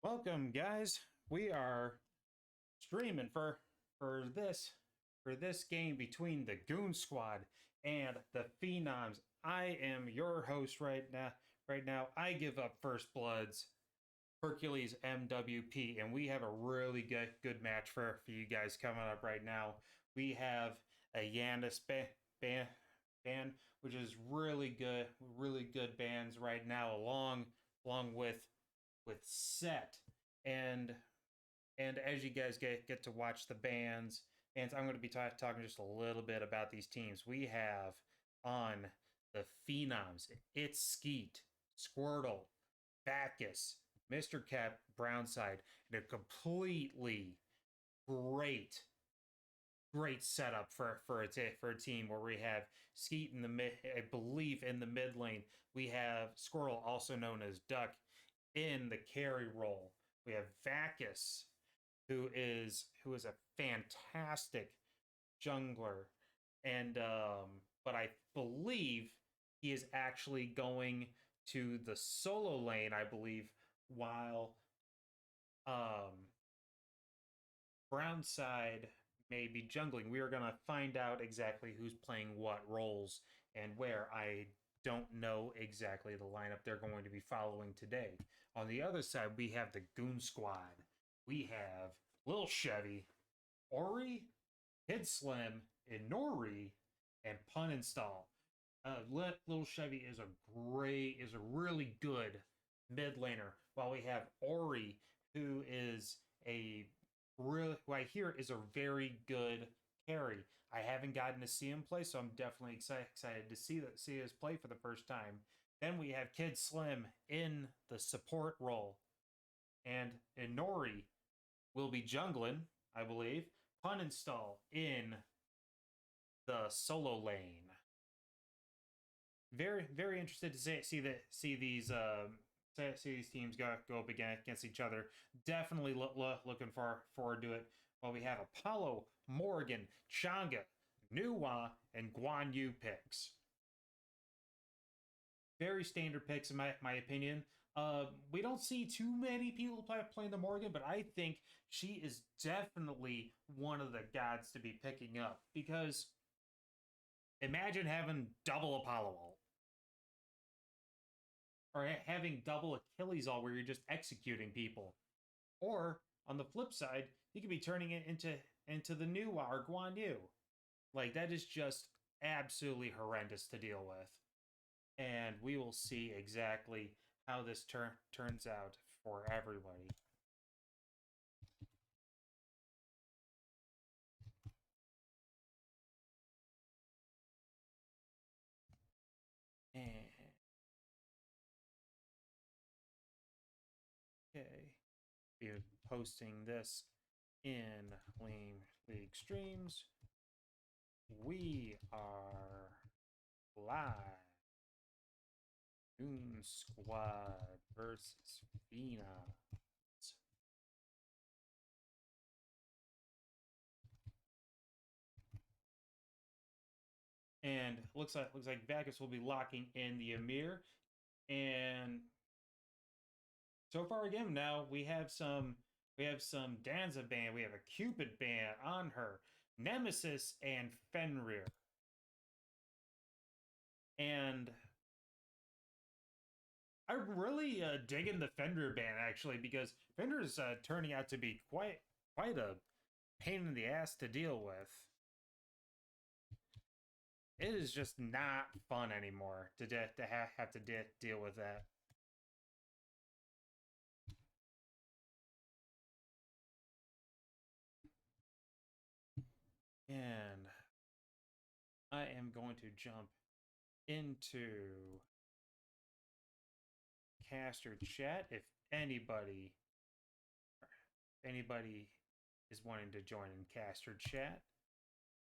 Welcome, guys. We are streaming for this for this game between the Goon Squad and the Phenoms. I am your host right now. Right now, I give up First Bloods, Hercules MWP, and we have a really good match for you guys coming up right now. We have a Yandis band, which is really good bands right now, along with Set and as you guys get to watch the bands, and I'm going to be talking just a little bit about these teams. We have on the Phenoms, it's Skeet, Squirtle, Bacchus, Mr. Cap, Brownside, and a completely great setup for a team where we have Skeet in the mid, I believe in the mid lane. We have Squirrel, also known as Duck, in the carry role. We have Vacus, who is a fantastic jungler, and but I believe he is actually going to the solo lane, I believe, while um Brownside may be jungling. We are gonna find out exactly who's playing what roles and where. I don't know exactly the lineup they're going to be following today. On the other side, we have the Goon Squad. We have Lil Chevy, Ori, Kid Slim, Inori, and Pun Install. Lil Chevy is a really good mid laner, while we have Ori, who is who I hear is a very good carry. I haven't gotten to see him play, so I'm definitely excited to see his play for the first time. Then we have Kid Slim in the support role, and Inori will be jungling, I believe. Pun Install in the solo lane. Very interested to see these teams go up against each other. Definitely looking forward to it. Well, we have Apollo, Morgan, Changa, Nuwa, and Guan Yu picks. Very standard picks in my opinion. We don't see too many people playing the Morgan, but I think she is definitely one of the gods to be picking up, because imagine having double Apollo ult, or having double Achilles ult where you're just executing people. Or on the flip side, you could be turning it into the new or Guan Yu. Like, that is just absolutely horrendous to deal with. And we will see exactly how this turns out for everybody. And okay, be posting this in League streams. We are live. Goon Squad versus Phenoms. And looks like Bacchus will be locking in the Amir. And so far again, now we have some Danza band, we have a Cupid band on her, Nemesis and Fenrir. And I'm really digging the Fenrir band, actually, because Fenrir's turning out to be quite a pain in the ass to deal with. It is just not fun anymore to have to deal with that. And I am going to jump into caster chat. If anybody is wanting to join in caster chat,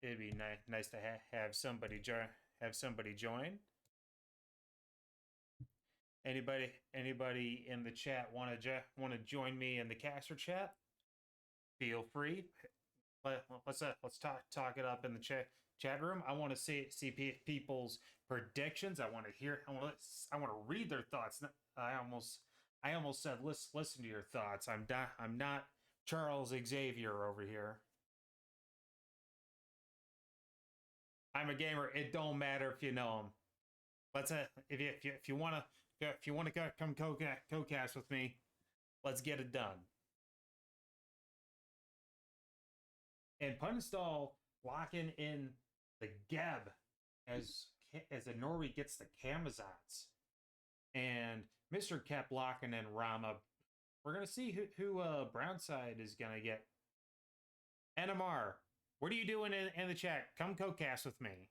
it'd be nice to have somebody join. Anybody in the chat want to join me in the caster chat? Feel free. Let's talk it up in the chat room. I want to see people's predictions. I want to read their thoughts. I I almost said listen to your thoughts. I'm not Charles Xavier over here. I'm a gamer. It don't matter if you know him. Let's if you want to come co-cast with me, let's get it done. And Punstall locking in the Geb as the Norway gets the Camazotz. And Mr. Kep locking in Rama. We're gonna see who Brownside is gonna get. NMR, what are you doing in the chat? Come co-cast with me.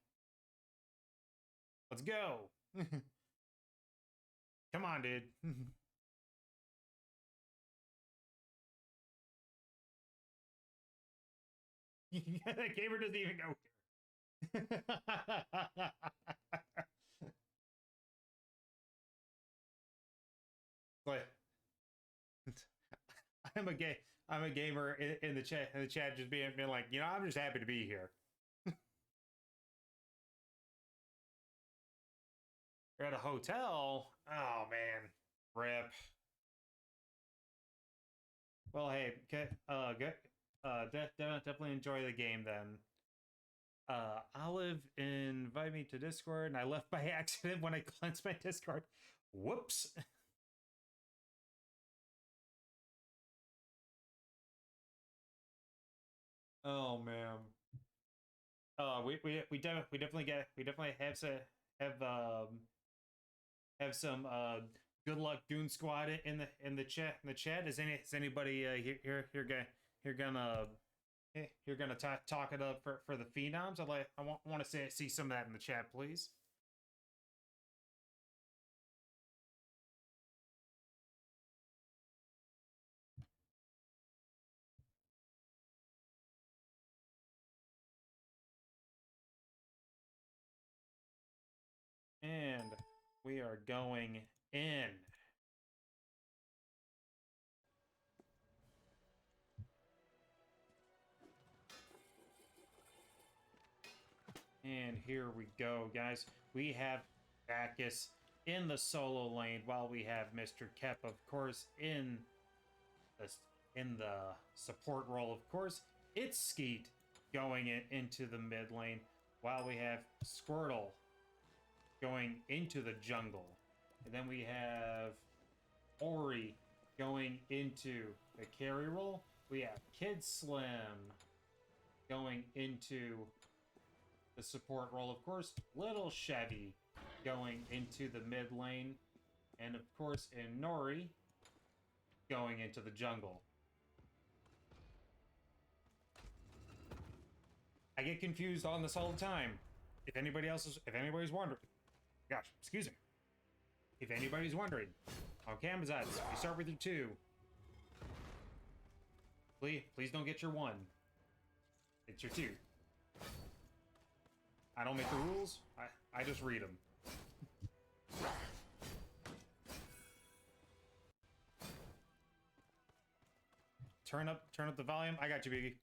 Let's go. Come on, dude. The gamer doesn't even go here. But I'm a gamer in the chat just being like, you know, I'm just happy to be here. You're at a hotel. Oh man, rip. Well, hey, good. Definitely enjoy the game then. Olive invite me to Discord, and I left by accident when I cleansed my Discord. Whoops. Oh man. We definitely have some good luck Goon Squad in the chat. Is anybody here gonna you're gonna talk it up for the Phenoms? I want to see some of that in the chat, please. And we are going in. And here we go, guys. We have Bacchus in the solo lane, while we have Mr. Kep, of course, in the support role. Of course, it's Skeet going into the mid lane, while we have Squirtle going into the jungle. And then we have Ori going into the carry role. We have Kid Slim going into the support role. Of course, Little Chevy going into the mid lane. And of course, Nori going into the jungle. I get confused on this all the time. If anybody's wondering, gosh, excuse me. If anybody's wondering, on Camazotz, you start with your 2. Please don't get your 1. It's your 2. I don't make the rules. I just read them. Turn up the volume. I got you, Biggie.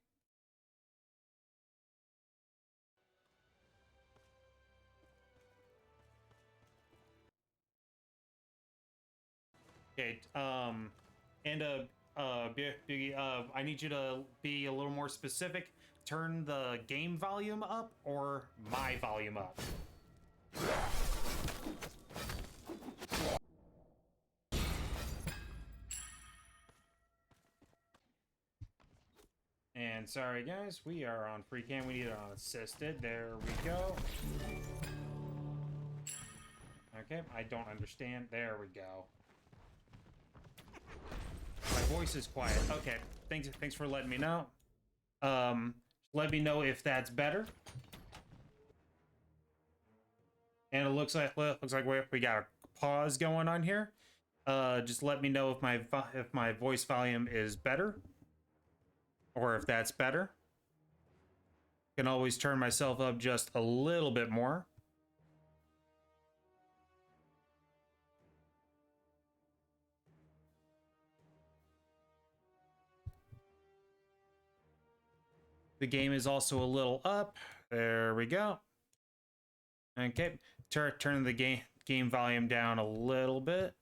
Okay. Biggie, I need you to be a little more specific. Turn the game volume up or my volume up. And sorry guys, we are on free cam. We need it on assisted. There we go. Okay, I don't understand. There we go. My voice is quiet. Okay, thanks for letting me know. Let me know if that's better. And it looks like we got a pause going on here. Just let me know if my voice volume is better, or if that's better. Can always turn myself up just a little bit more. The game is also a little up. There we go. Okay, turn the game volume down a little bit.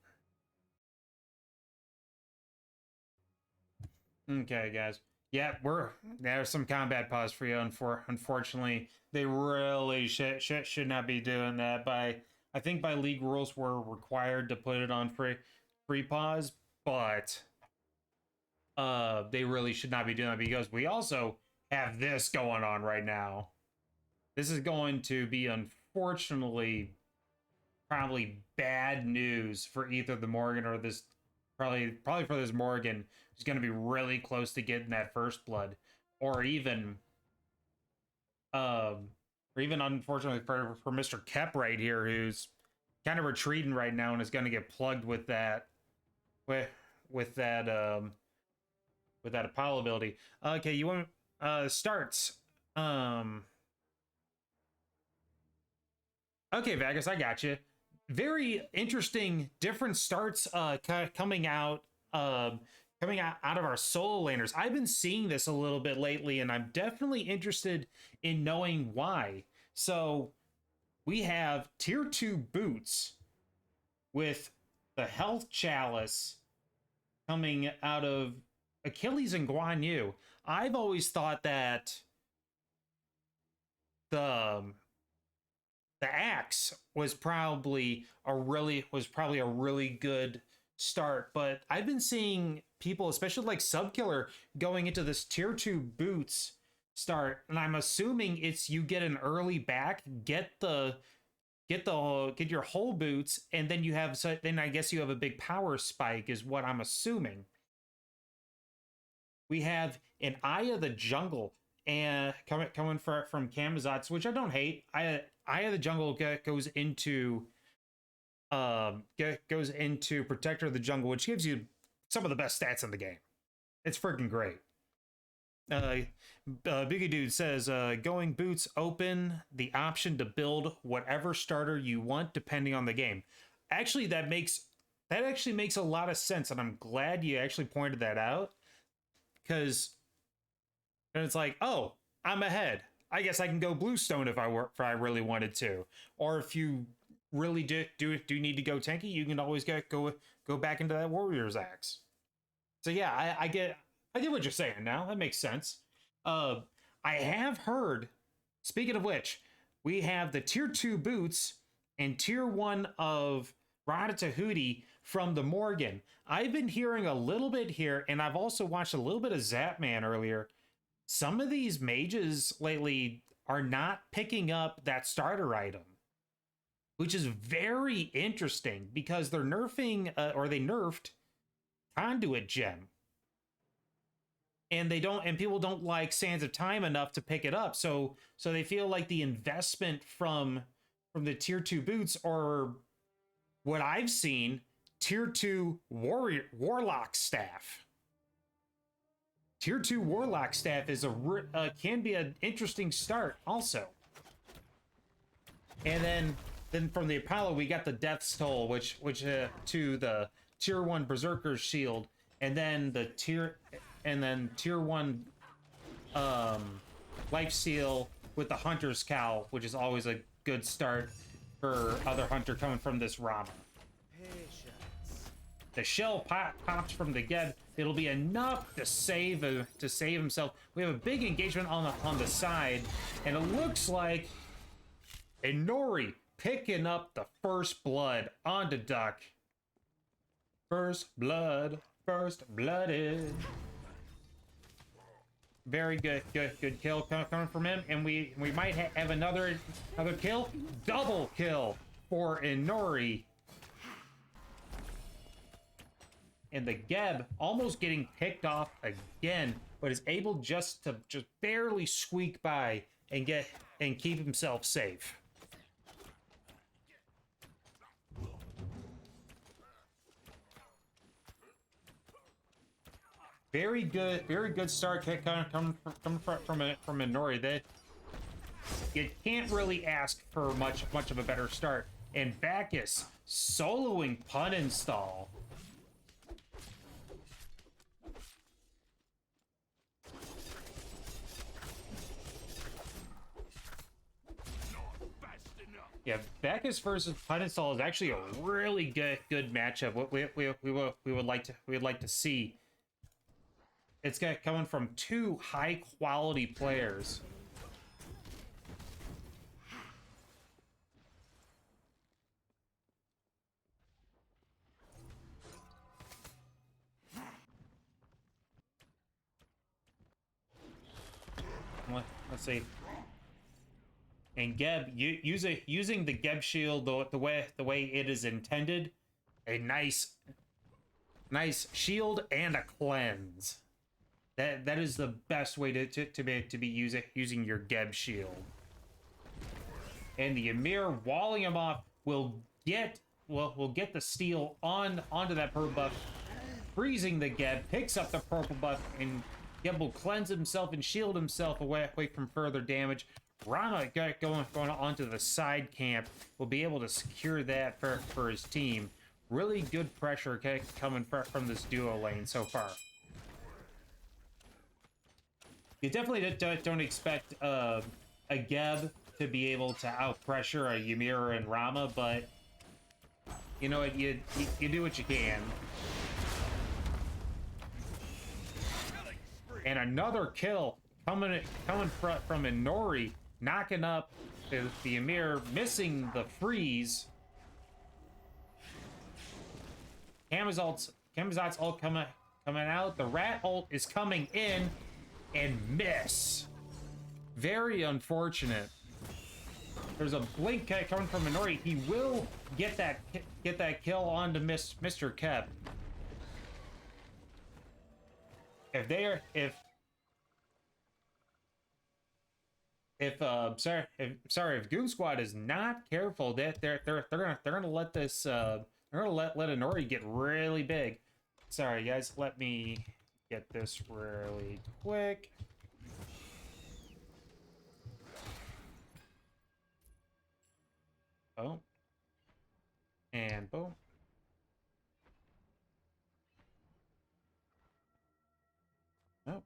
Okay, guys. Yeah, there's some combat pause for you. Unfortunately, they really should not be doing that. I think by league rules we're required to put it on free pause, but they really should not be doing that because we also have this going on right now. This is going to be unfortunately probably bad news for either the Morgan or this probably for this Morgan who's going to be really close to getting that first blood, or even um unfortunately for Mr. Kep right here, who's kind of retreating right now and is going to get plugged with that with with that um with that Apollo ability. Okay, you want starts. Okay, Vegas, I got you. Very interesting, different starts coming out out of our solo laners. I've been seeing this a little bit lately, and I'm definitely interested in knowing why. So we have tier 2 boots with the health chalice coming out of Achilles and Guan Yu. I've always thought that the the axe was probably a really good start, but I've been seeing people, especially like Subkiller, going into this tier 2 boots start, and I'm assuming it's you get an early back, get your whole boots, and then then I guess you have a big power spike is what I'm assuming. We have an Eye of the Jungle and coming from Kamazats, which I don't hate. Eye of the Jungle goes into Protector of the Jungle, which gives you some of the best stats in the game. It's freaking great. Biggie Dude says, going boots open the option to build whatever starter you want depending on the game. Actually, that actually makes a lot of sense, and I'm glad you actually pointed that out, because it's like, oh, I'm ahead. I guess I can go Bluestone if I really wanted to, or if you really do need to go tanky, you can always go back into that Warrior's Axe. So yeah, I get what you're saying now. That makes sense. I have heard. Speaking of which, we have the tier 2 boots and tier 1 of Ratatouille from the Morgan. I've been hearing a little bit here, and I've also watched a little bit of Zapman earlier. Some of these mages lately are not picking up that starter item, which is very interesting because they're nerfing they nerfed Conduit Gem. And people don't like Sands of Time enough to pick it up. So they feel like the investment from the tier 2 boots, or what I've seen, tier 2 Warlock staff. Tier 2 Warlock staff is can be an interesting start also. And then from the Apollo we got the Death's Toll, which to the tier 1 Berserker's Shield, and then tier 1 Life Seal with the Hunter's Cowl, which is always a good start for other hunter coming from this Rama. The shell pops from the Geb. It'll be enough to save himself. We have a big engagement on the side, and it looks like Inori picking up the first blood onto Duck. First blooded. Very good kill coming from him, and we might have another kill. Double kill for Inori. And the Geb almost getting picked off again, but is able just to barely squeak by and keep himself safe. Very good start coming from Inori. You can't really ask for much of a better start. And Bacchus soloing Pun Install. Yeah, Bacchus versus Pun Install is actually a really good matchup. What we would like to see. it's coming from two high-quality players. Let's see. And Geb, using the Geb shield the way it is intended, a nice shield and a cleanse. That is the best way to be using your Geb shield. And the Ymir walling him off will get the steal onto that purple buff, freezing the Geb, picks up the purple buff, and Geb will cleanse himself and shield himself away from further damage. Rama going onto the side camp will be able to secure that for his team. Really good pressure coming from this duo lane so far. You definitely don't expect a Geb to be able to out-pressure a Ymir and Rama, but you know what, you do what you can. And another kill coming from Inori, knocking up the Ymir, missing the freeze. Camazot's ult coming out. The Rat ult is coming in and miss. Very unfortunate. There's a blink coming from Inori. He will get that kill onto Mr. Kep. If Goon Squad is not careful, they're gonna let this let Inori get really big. Sorry guys, let me get this really quick. Boom. And boom. Oh.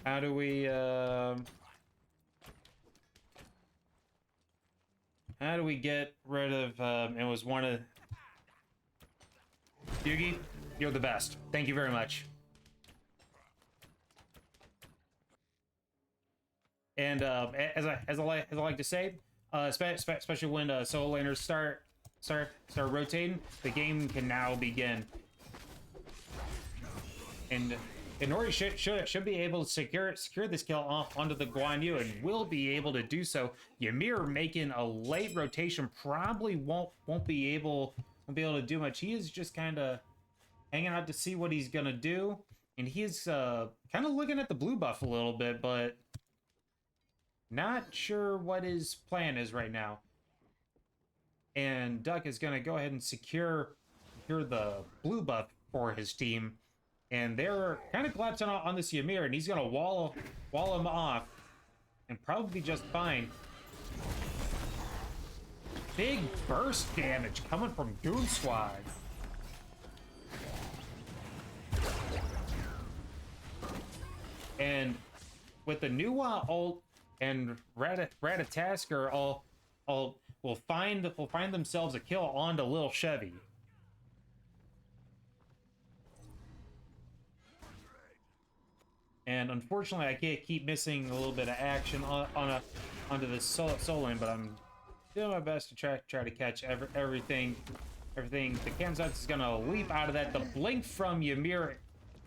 How do we get rid of it was one of Yugi, you're the best. Thank you very much. And as I like to say, especially when solo laners start rotating, the game can now begin. And Inori should be able to secure this kill onto the Guan Yu, and will be able to do so. Ymir making a late rotation probably won't be able to do much. He is just kind of hanging out to see what he's gonna do, and he's kind of looking at the blue buff a little bit, but not sure what his plan is right now. And Duck is gonna go ahead and secure the blue buff for his team. And they're kind of collapsing on this Ymir, and he's gonna wall him off, and probably be just fine. Big burst damage coming from Goon Squad. And with the Nuwa ult and Ratatasker will find themselves a kill onto Lil Chevy. And unfortunately, I can't keep missing a little bit of action onto this solo lane, but I'm doing my best to try to catch everything. The Kamzats is gonna leap out of that. The blink from Ymir,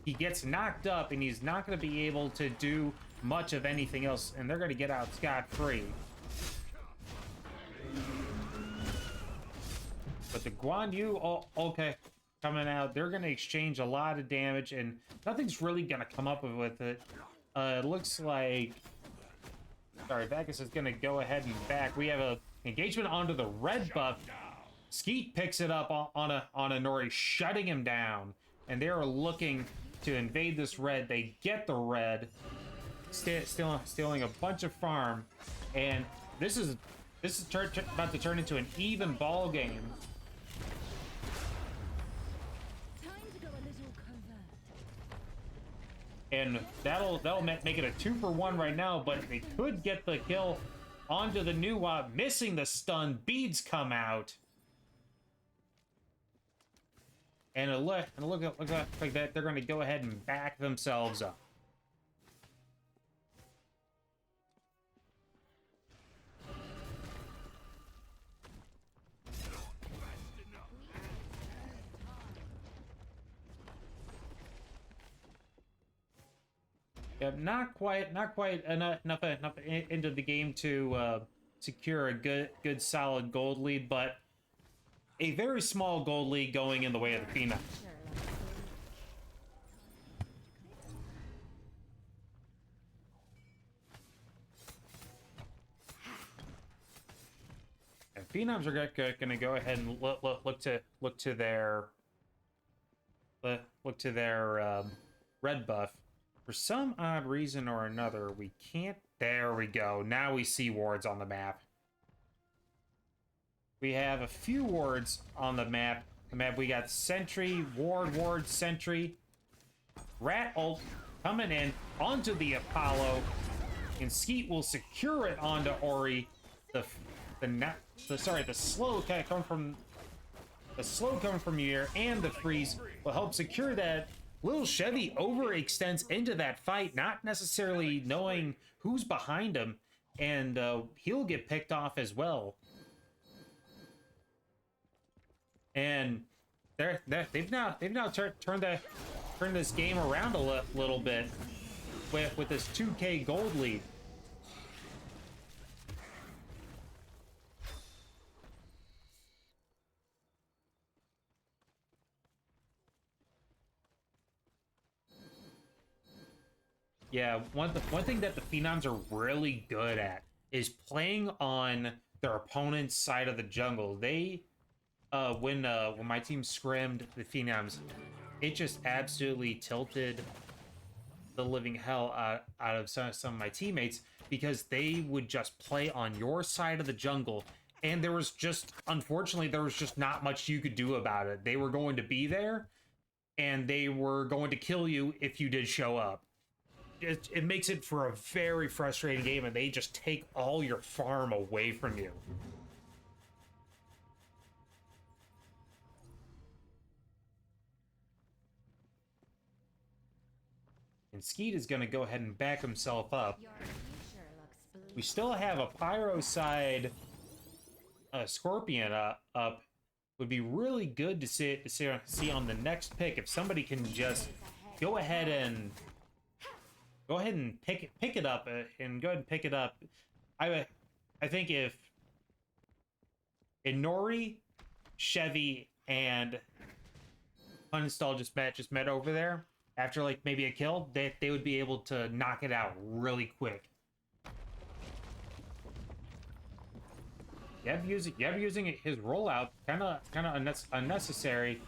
he gets knocked up, and he's not gonna be able to do much of anything else, and they're gonna get out scot-free. But the Guan Yu, okay, coming out, they're gonna exchange a lot of damage, and nothing's really gonna come up with it. It looks like, sorry, Bacchus is gonna go ahead and back. We have a engagement onto the red buff. Skeet picks it up on Inori, shutting him down, and they are looking to invade this red. They get the red, stealing a bunch of farm, and this is about to turn into an even ball game. And that'll make it a 2-for-1 right now, but they could get the kill onto the Nuwa, missing the stun. Beads come out. And it looks like that they're going to go ahead and back themselves up. Yeah, not quite enough into the game to secure a good solid gold lead, but a very small gold lead going in the way of the Phenoms. And Phenoms are going to go ahead and look to their red buff. For some odd reason or another, we can't. There we go. Now we see wards on the map. We have a few wards on the map. We got Sentry, Ward, Sentry, Rat Ult coming in onto the Apollo, and Skeet will secure it onto Ori. The slow coming from here and the freeze will help secure that. Little Chevy overextends into that fight, not necessarily knowing who's behind him, and he'll get picked off as well. And they've now turned this game around a little bit with this 2K gold lead. Yeah, one thing that the Phenoms are really good at is playing on their opponent's side of the jungle. They, when my team scrimmed the Phenoms, it just absolutely tilted the living hell out of some of my teammates, because they would just play on your side of the jungle, and unfortunately, there was just not much you could do about it. They were going to be there, and they were going to kill you if you did show up. It makes it for a very frustrating game, and they just take all your farm away from you. And Skeet is going to go ahead and back himself up. We still have a Pyro side Scorpion up. Would be really good to see on the next pick if somebody can just go ahead and pick it up and go ahead and pick it up. I think if Inori, Chevy, and Uninstall just met over there after like maybe a kill, they would be able to knock it out really quick. Using his rollout kind of unnecessary.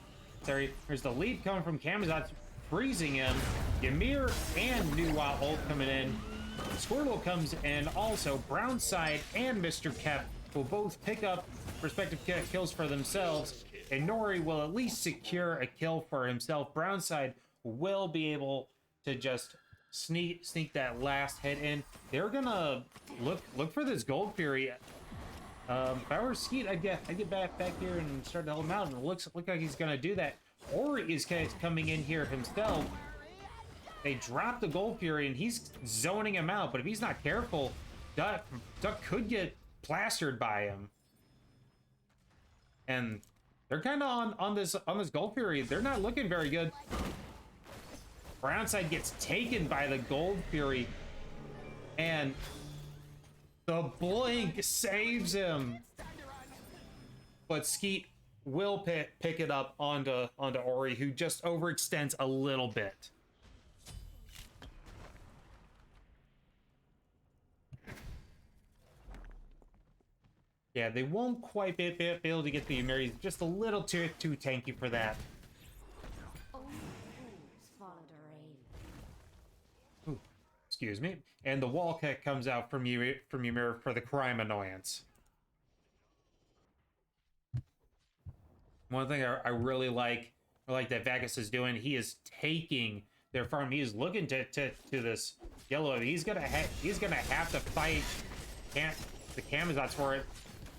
There's the lead coming from Camazotz, freezing him. Ymir and New Wild ult coming in. Squirtle comes in also. Brownside and Mr. Kep will both pick up respective kills for themselves, and Nori will at least secure a kill for himself. Brownside will be able to just sneak that last hit in. They're gonna look for this Gold Fury. If I were Skeet, I'd get back here and start to help him out, and it looks like he's gonna do that. Ori is coming in here himself. They drop the Gold Fury, and he's zoning him out, but if he's not careful, Duck could get plastered by him. And they're kind of on this Gold Fury. They're not looking very good. Brownside gets taken by the Gold Fury, and the blink saves him. But Skeet will pick it up onto Ori, who just overextends a little bit. Yeah, they won't quite be able to get the Ymir. He's just a little too tanky for that. Ooh, excuse me. And the wall kick comes out from Ymir for the crime annoyance. One thing I really like that Vagus is doing, he is taking their farm. He is looking to this yellow. He's gonna have to fight the Camazotz for it.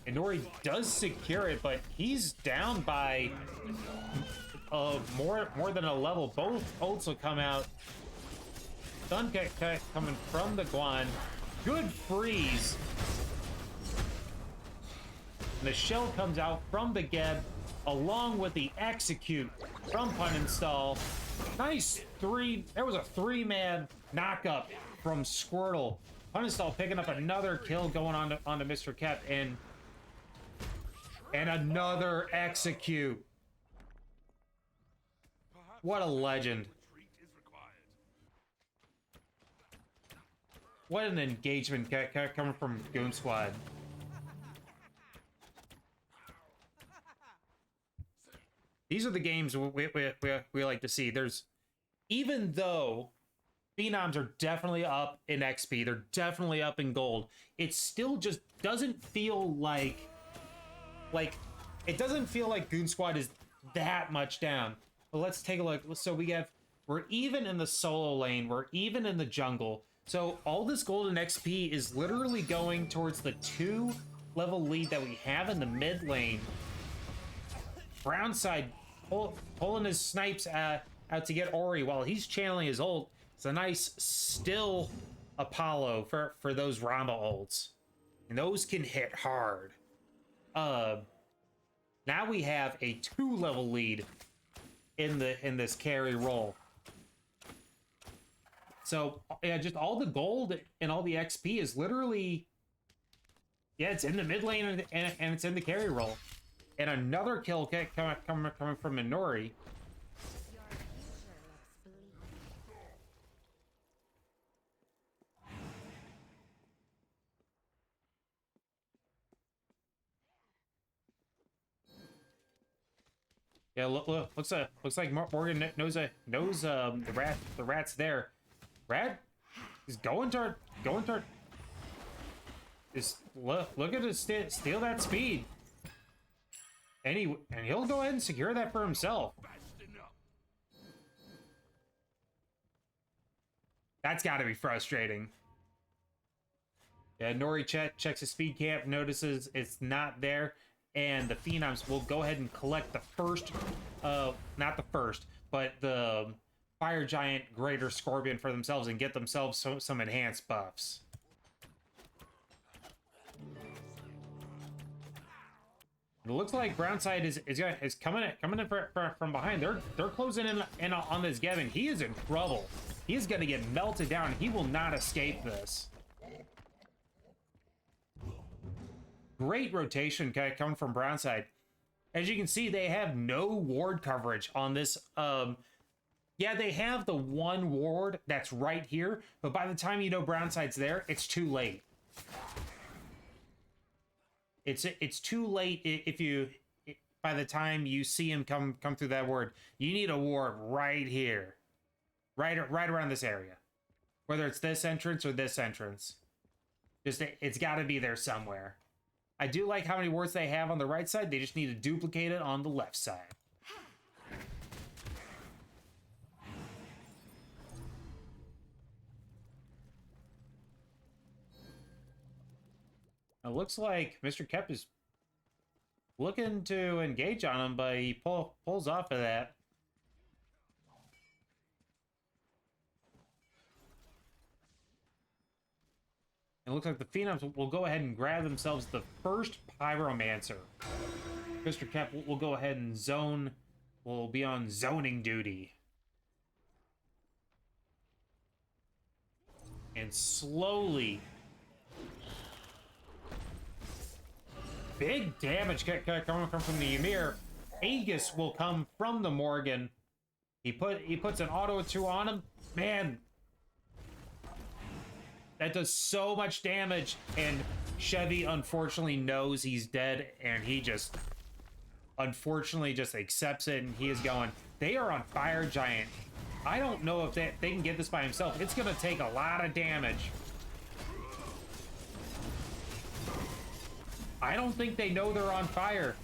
And Nori does secure it, but he's down by more than a level. Both ults will come out. Stun coming from the Guan. Good freeze. And the shell comes out from the Geb, along with the execute from Pun Install. Nice three. There was a 3-man knockup from Squirtle. Pun Install picking up another kill, going on to Mr. Kep, and another execute. What a legend. What an engagement coming from Goon Squad. These are the games we like to see. Even though Phenoms are definitely up in XP, they're definitely up in gold, it still just doesn't feel like it doesn't feel like Goon Squad is that much down. But let's take a look. So we're even in the solo lane, we're even in the jungle. So all this golden XP is literally going towards the 2-level lead that we have in the mid lane. Brown side pulling his snipes out to get Ori while he's channeling his ult. It's a nice still Apollo for those Rama ults. And those can hit hard. Now we have a 2-level lead in this carry role. So yeah, just all the gold and all the XP is literally, yeah, it's in the mid lane and it's in the carry role. And another kill coming from Minori. Yeah, look, looks like Morgan knows the rat's there. Rat is going toward. Just look at it steal that speed, and he'll go ahead and secure that for himself. That's got to be frustrating. Yeah, Nori checks his speed camp, notices it's not there, and the Phenoms will go ahead and collect the first, not the first, but the Fire Giant Greater Scorpion for themselves and get themselves some enhanced buffs. It looks like Brownside is coming in from behind. They're closing in on this Gavin. He is in trouble. He is going to get melted down. He will not escape this. Great rotation coming from Brownside. As you can see, they have no ward coverage on this. Yeah, they have the one ward that's right here, but by the time you know Brownside's there, it's too late. It's too late by the time you see him come through that ward. You need a ward right here, right around this area, whether it's this entrance or this entrance. It's got to be there somewhere. I do like how many wards they have on the right side. They just need to duplicate it on the left side. It looks like Mr. Kep is looking to engage on him, but he pulls off of that. It looks like the Phenoms will go ahead and grab themselves the first Pyromancer. Mr. Kep will go ahead and will be on zoning duty. And slowly, big damage coming from the Ymir. Aegis will come from the Morgan. He puts an auto 2 on him. Man, that does so much damage, and Chevy unfortunately knows he's dead, and he just unfortunately just accepts it, and he is going. They are on Fire Giant. I don't know if they can get this by himself. It's gonna take a lot of damage. I don't think they know they're on fire.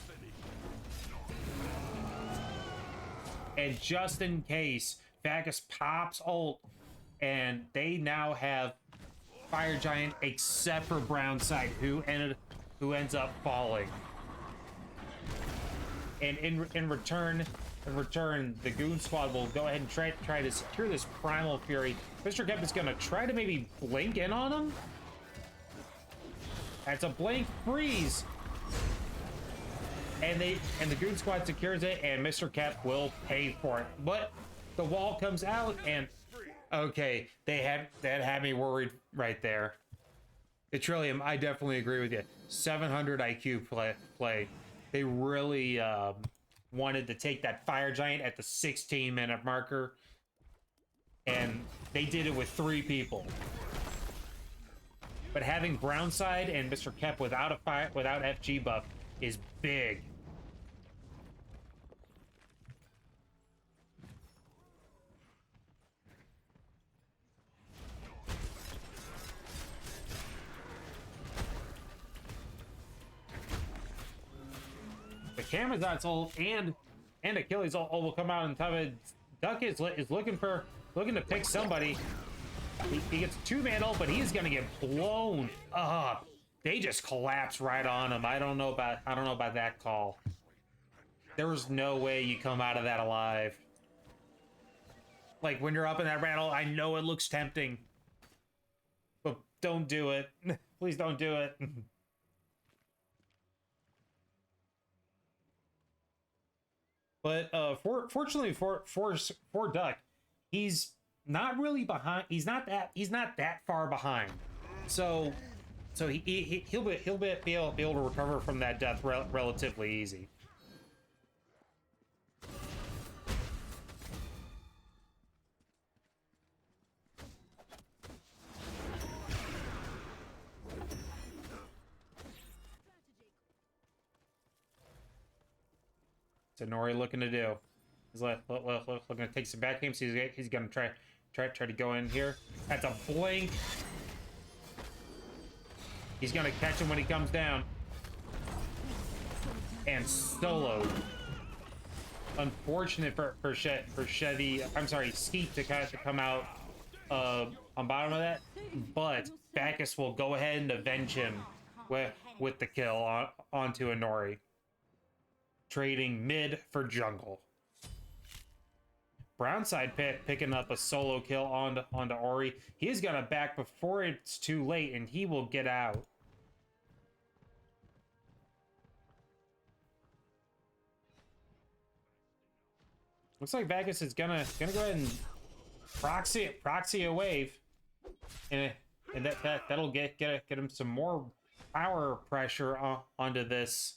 And just in case, Vagus pops ult, and they now have Fire Giant except for Brownside, who ends up falling. And in return, In return, the Goon Squad will go ahead and try to secure this Primal Fury. Mr. Kep is going to try to maybe blink in on him. That's a blank freeze. And the Goon Squad secures it, and Mr. Kep will pay for it. But the wall comes out, and okay, that had me worried right there. The Trillium, I definitely agree with you. 700 IQ play. They really wanted to take that Fire Giant at the 16-minute marker, and they did it with 3 people. But having Brownside and Mr. Kep without FG buff is big. The Camazot's ult and Achilles ult will come out in time. Of Duck is looking to pick somebody. He gets a 2-man ult, but he's gonna get blown up. They just collapse right on him. I don't know about that call. There was no way you come out of that alive. Like when you're up in that battle, I know it looks tempting, but don't do it. Please don't do it. But fortunately for Duck, he's not really behind. He's not that far behind. So he'll be able to recover from that death relatively easy. So Nori looking to do? He's looking to take some back games. He's gonna try to go in here. That's a blink. He's gonna catch him when he comes down. And soloed. Unfortunate for Chevy. I'm sorry, Skeet to come out on bottom of that. But Bacchus will go ahead and avenge him with the kill onto a Nori. Trading mid for jungle. Brownside picking up a solo kill onto Ori. He's gonna back before it's too late, and he will get out. Looks like Vegas is gonna go ahead and proxy a wave, and that'll get him some more power pressure onto this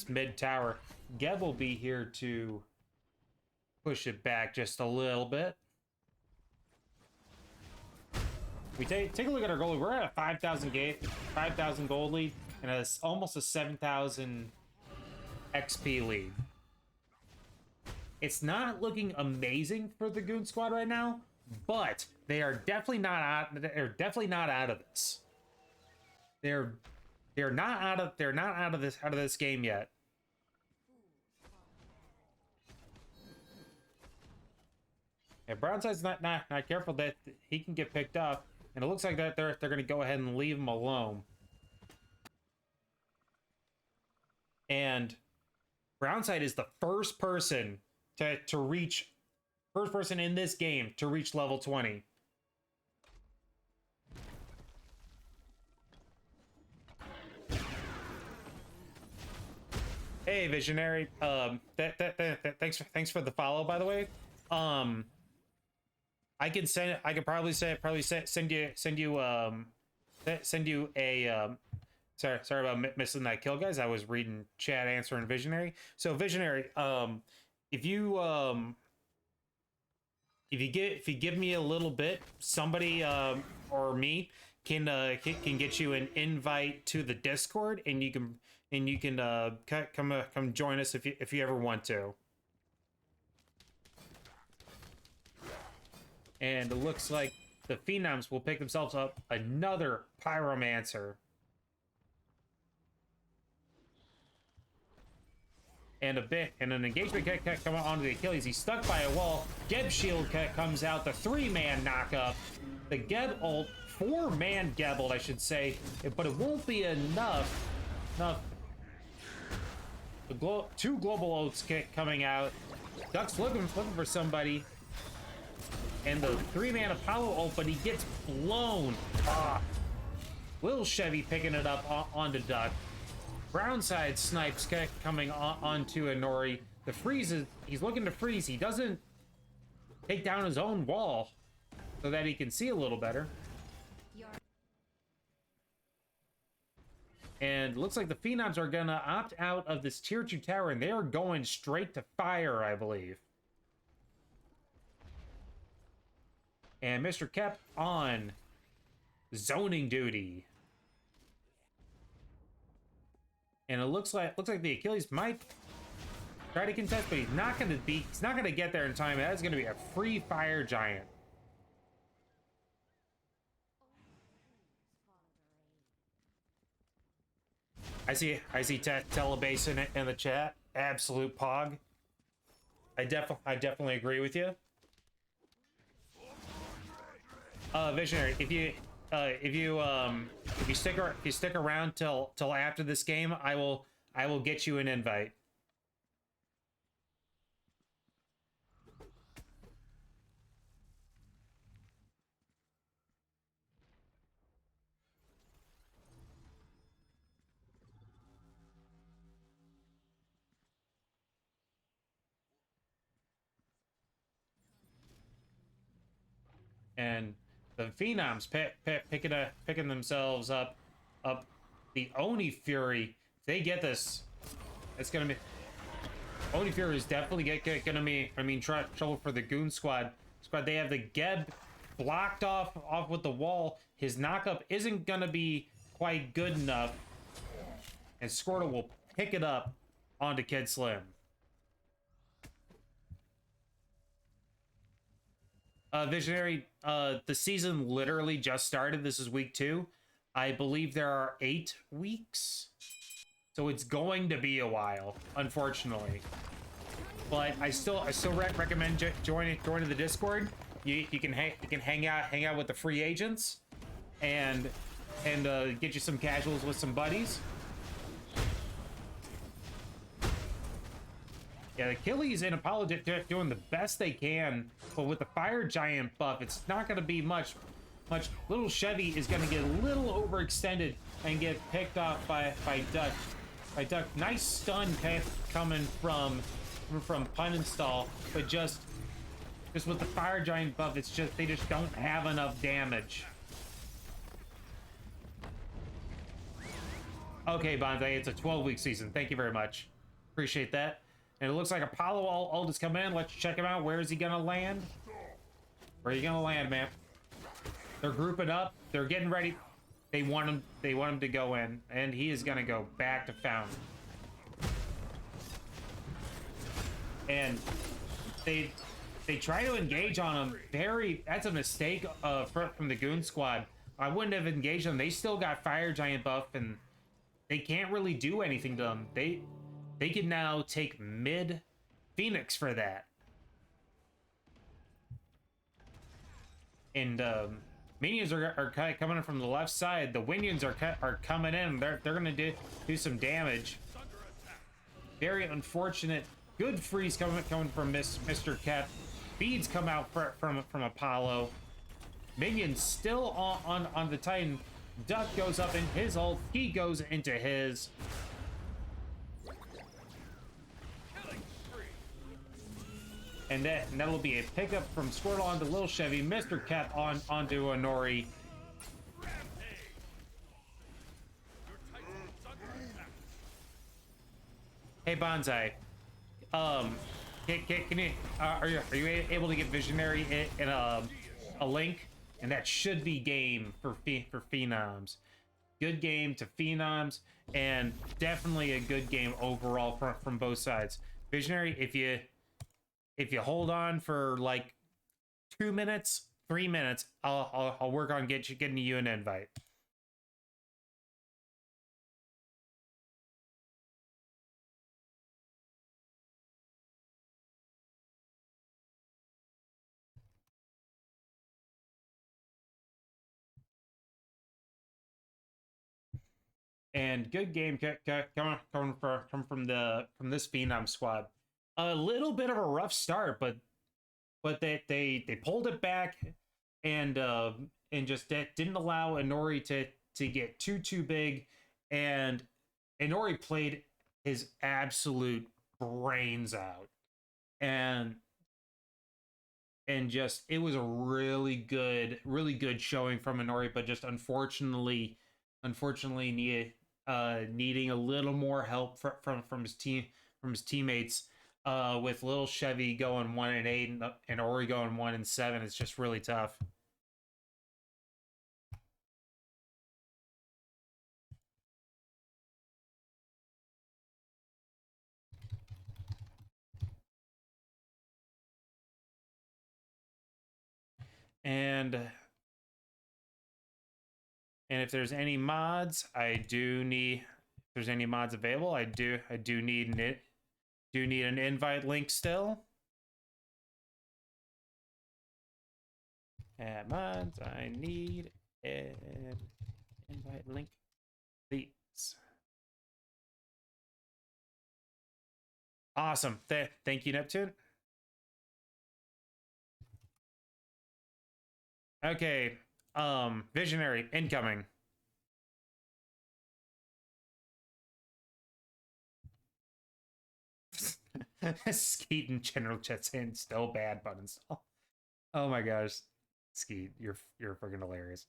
mid tower. Geb will be here to push it back just a little bit. We take a look at our gold lead. We're at a 5,000 gold lead and almost a 7,000 XP lead. It's not looking amazing for the Goon Squad right now, but they are definitely not out. They're definitely not out of this. They're not out of this game yet. Yeah, Brownside's not careful that he can get picked up, and it looks like that they're going to go ahead and leave him alone. And Brownside is the first person in this game to reach level 20. Hey, Visionary. Thanks for the follow, by the way. I could probably send you a sorry about missing that kill, guys. I was reading chat answering Visionary. So Visionary, if you give me a little bit, somebody or me can get you an invite to the Discord, and you can come join us if you ever want to. And it looks like the Phenoms will pick themselves up another Pyromancer. And an engagement cat come onto the Achilles. He's stuck by a wall. Geb shield comes out. The 3-man knockup. The Geb ult, 4-man Geb ult, I should say, but it won't be enough. two global oats coming out. Duck's looking for somebody. And the 3-man Apollo ult, but he gets blown. Ah. Little Chevy picking it up onto Duck. Brownside snipes coming onto Inori. The freeze is, he's looking to freeze. He doesn't take down his own wall so that he can see a little better. And looks like the Phenoms are gonna opt out of this tier 2 tower, and they are going straight to fire, I believe. And Mr. Kep on zoning duty. And it looks like the Achilles might try to contest, but he's not gonna get there in time. That's gonna be a free fire giant. I see Telebase in the chat. Absolute pog. I definitely agree with you. Visionary, if you stick around till after this game, I will get you an invite. And the Phenoms picking themselves up the Oni Fury. If they get this, it's gonna be Oni Fury is definitely gonna be trouble for the Goon squad. They have the Geb blocked off with the wall. His knockup isn't gonna be quite good enough, and Squirtle will pick it up onto Kid Slim. Visionary, the season literally just started. This is week 2. I believe there are 8 weeks. So it's going to be a while, unfortunately. But I still recommend joining the Discord. You can hang out with the free agents and get you some casuals with some buddies. Yeah, Achilles and Apollo doing the best they can, but with the Fire Giant buff, it's not going to be much. Little Chevy is going to get a little overextended and get picked off by Duck. Nice stun coming from Pun Install, but just with the Fire Giant buff, it's just they just don't have enough damage. Okay, Bonsai, it's a 12-week season. Thank you very much. Appreciate that. And it looks like Apollo ult is coming in. Let's check him out. Where is he gonna land? Where are you gonna land, man? They're grouping up. They're getting ready. They want him to go in, and he is gonna go back to Fountain. And they try to engage on him. That's a mistake from the Goon squad. I wouldn't have engaged them. They still got Fire Giant buff, and they can't really do anything to them. They can now take mid Phoenix for that. And minions are coming in from the left side. The Winions are coming in. They're gonna do some damage. Very unfortunate. Good freeze coming from Mr. Kep. Beads come out from Apollo. Minions still on the Titan. Duck goes up in his ult. He goes into his. And that'll be a pickup from Squirtle onto Little Chevy. Mr. Kep onto Inori. Hey Bonsai, can you are you able to get Visionary in a link? And that should be game for Phenoms. Good game to Phenoms, and definitely a good game overall from both sides. Visionary, if you hold on for like 2 minutes, 3 minutes, I'll work on getting you an invite. and good game coming from this Phenom squad. A little bit of a rough start, but they pulled it back and just didn't allow Inori to get too big, and Inori played his absolute brains out, and just it was a really good showing from Inori, but just unfortunately needing a little more help from his teammates, with little Chevy going 1-8 and Ori going 1-7. It's just really tough. And if there's any mods, I do need. If there's any mods available, I do need an invite link still. Add mods, I need an invite link, please. Awesome. Thank you, Neptune. Okay. Visionary incoming. Skeet and General Chat saying still bad but install. Oh my gosh. Skeet, you're freaking hilarious.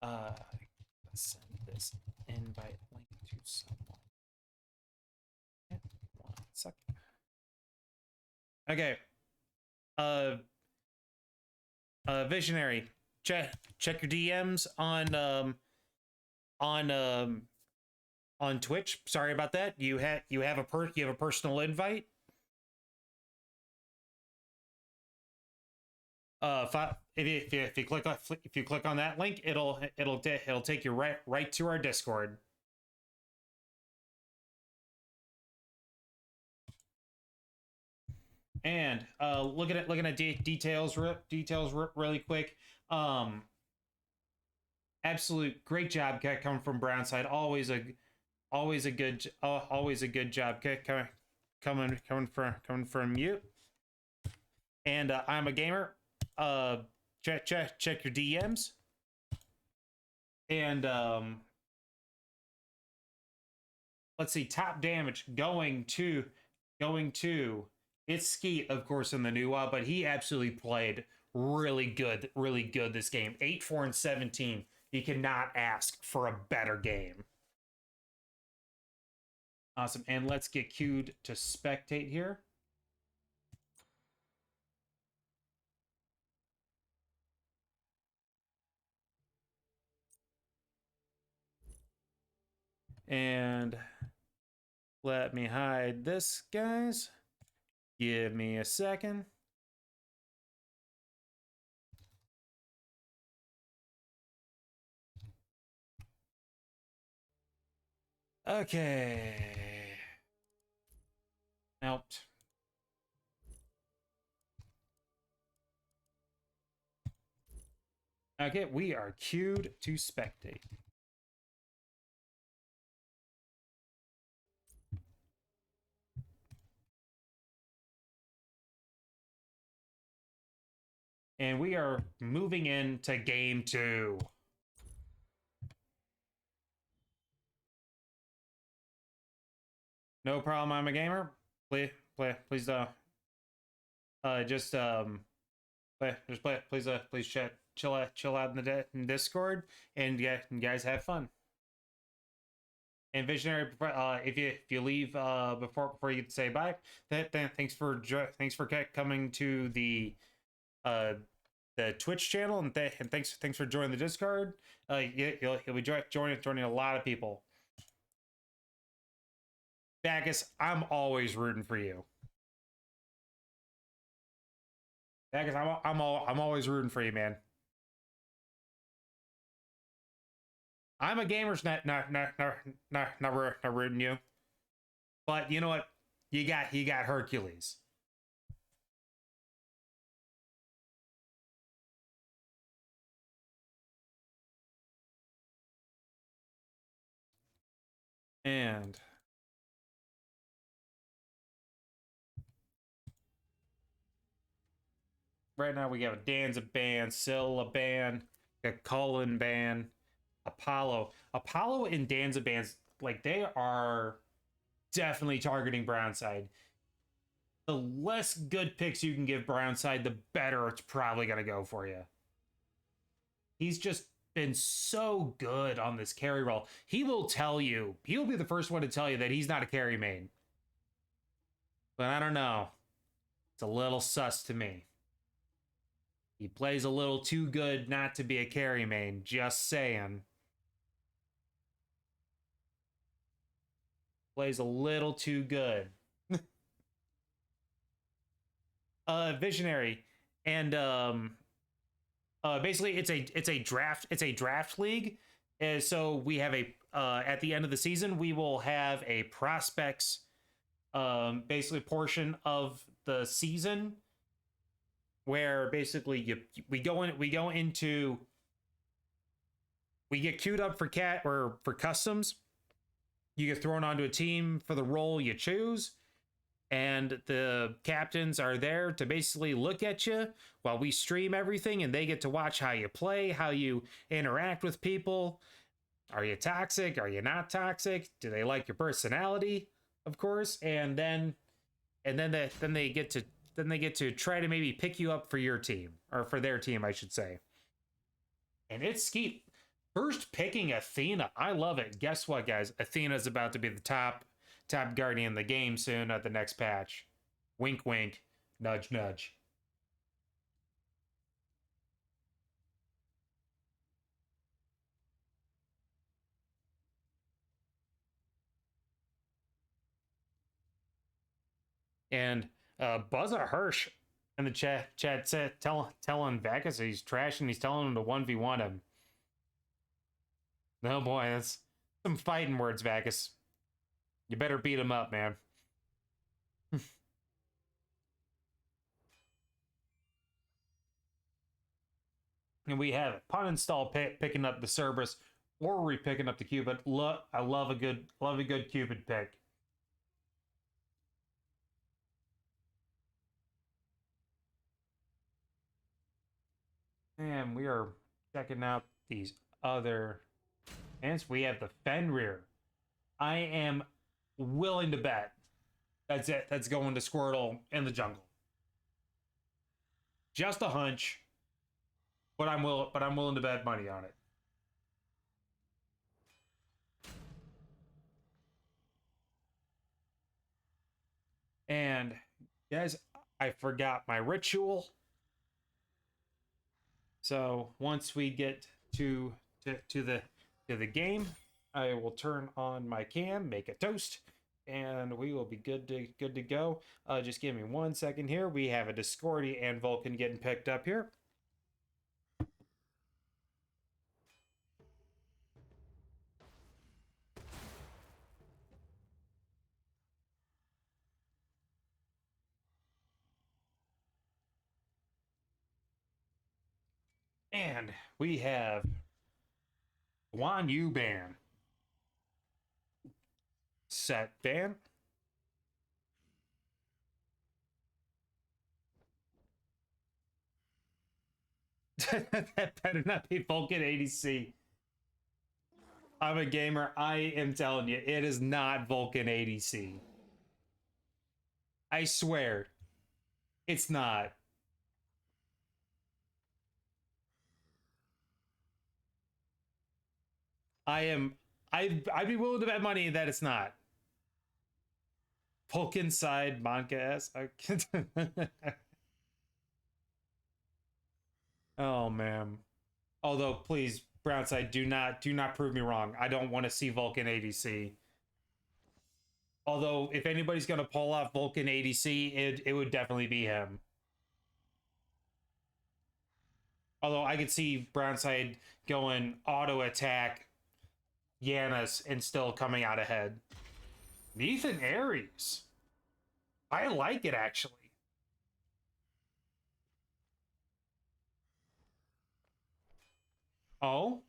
Let's send this invite link to someone. One second. Okay. Visionary, check your DMs on Twitch. Sorry about that. You have a personal invite. If you click on that link, it'll take you right to our Discord. And looking at details really quick. Absolute great job coming from Brownside. Always a good job coming from you. And I'm a gamer. Check your DMs. And let's see, top damage going to it's Skeet, of course, in the new but he absolutely played really good this game. 8-4-17. You cannot ask for a better game. Awesome. And let's get queued to spectate here. And let me hide this, guys. Give me a second. Okay. Out. Okay, we are queued to spectate. And we are moving into game 2. No problem, I'm a gamer. Please please chill out in the Discord, and yeah, and guys have fun. And Visionary, if you leave before you say bye, thanks for coming to the Twitch channel, and thanks for joining the Discord. You'll be joining a lot of people. Backus, I'm always rooting for you. Backus, I'm always rooting for you, man. I'm a gamer's not rooting you. But you know what? You got Hercules. And right now we have a Danza ban, Scylla ban, a Cullen ban, Apollo. Apollo and Danza bans, like they are definitely targeting Brownside. The less good picks you can give Brownside, the better it's probably going to go for you. He's just been so good on this carry roll. He will tell you, he'll be the first one to tell you that he's not a carry main. But I don't know. It's a little sus to me. He plays a little too good not to be a carry main, just saying. Plays a little too good. Visionary. And basically it's a draft league. So we have a at the end of the season we will have a prospects basically portion of the season where basically we get queued up for cat or for customs. You get thrown onto a team for the role you choose, and the captains are there to basically look at you while we stream everything, and they get to watch how you play, how you interact with people. Are you toxic? Are you not toxic? Do they like your personality? Of course. Then they get to try to maybe pick you up for your team, or for their team, I should say. And it's Skeet first picking Athena. I love it. Guess what, guys? Athena's about to be the top guardian in the game soon at the next patch. Wink, wink. Nudge, nudge. And Buzza Hirsch in the chat said telling Vacus he's trash, and he's telling him to 1v1 him. No, boy, that's some fighting words, Vacus. You better beat him up, man. And we have it. Pun install picking up the Cerberus, or we picking up the Cupid. I love a good Cupid pick. And we are checking out these other ants. We have the Fenrir. I am willing to bet that's it. That's going to Squirtle in the jungle. Just a hunch, but I'm willing to bet money on it. And guys, I forgot my ritual. So once we get to the game, I will turn on my cam, make a toast, and we will be good to go. Just give me 1 second here. We have a Discordia and Vulcan getting picked up here. And we have Guan Yu ban. Set ban. That better not be Vulcan ADC. I'm a gamer. I am telling you, it is not Vulcan ADC. I swear, it's not. I'd be willing to bet money that it's not. Vulcan side Monka S. Oh man. Although please, Brownside, do not prove me wrong. I don't want to see Vulcan ADC. Although if anybody's gonna pull off Vulcan ADC, it would definitely be him. Although I could see Brownside going auto attack Yanis and still coming out ahead. Ethan Aries. I like it actually. Oh.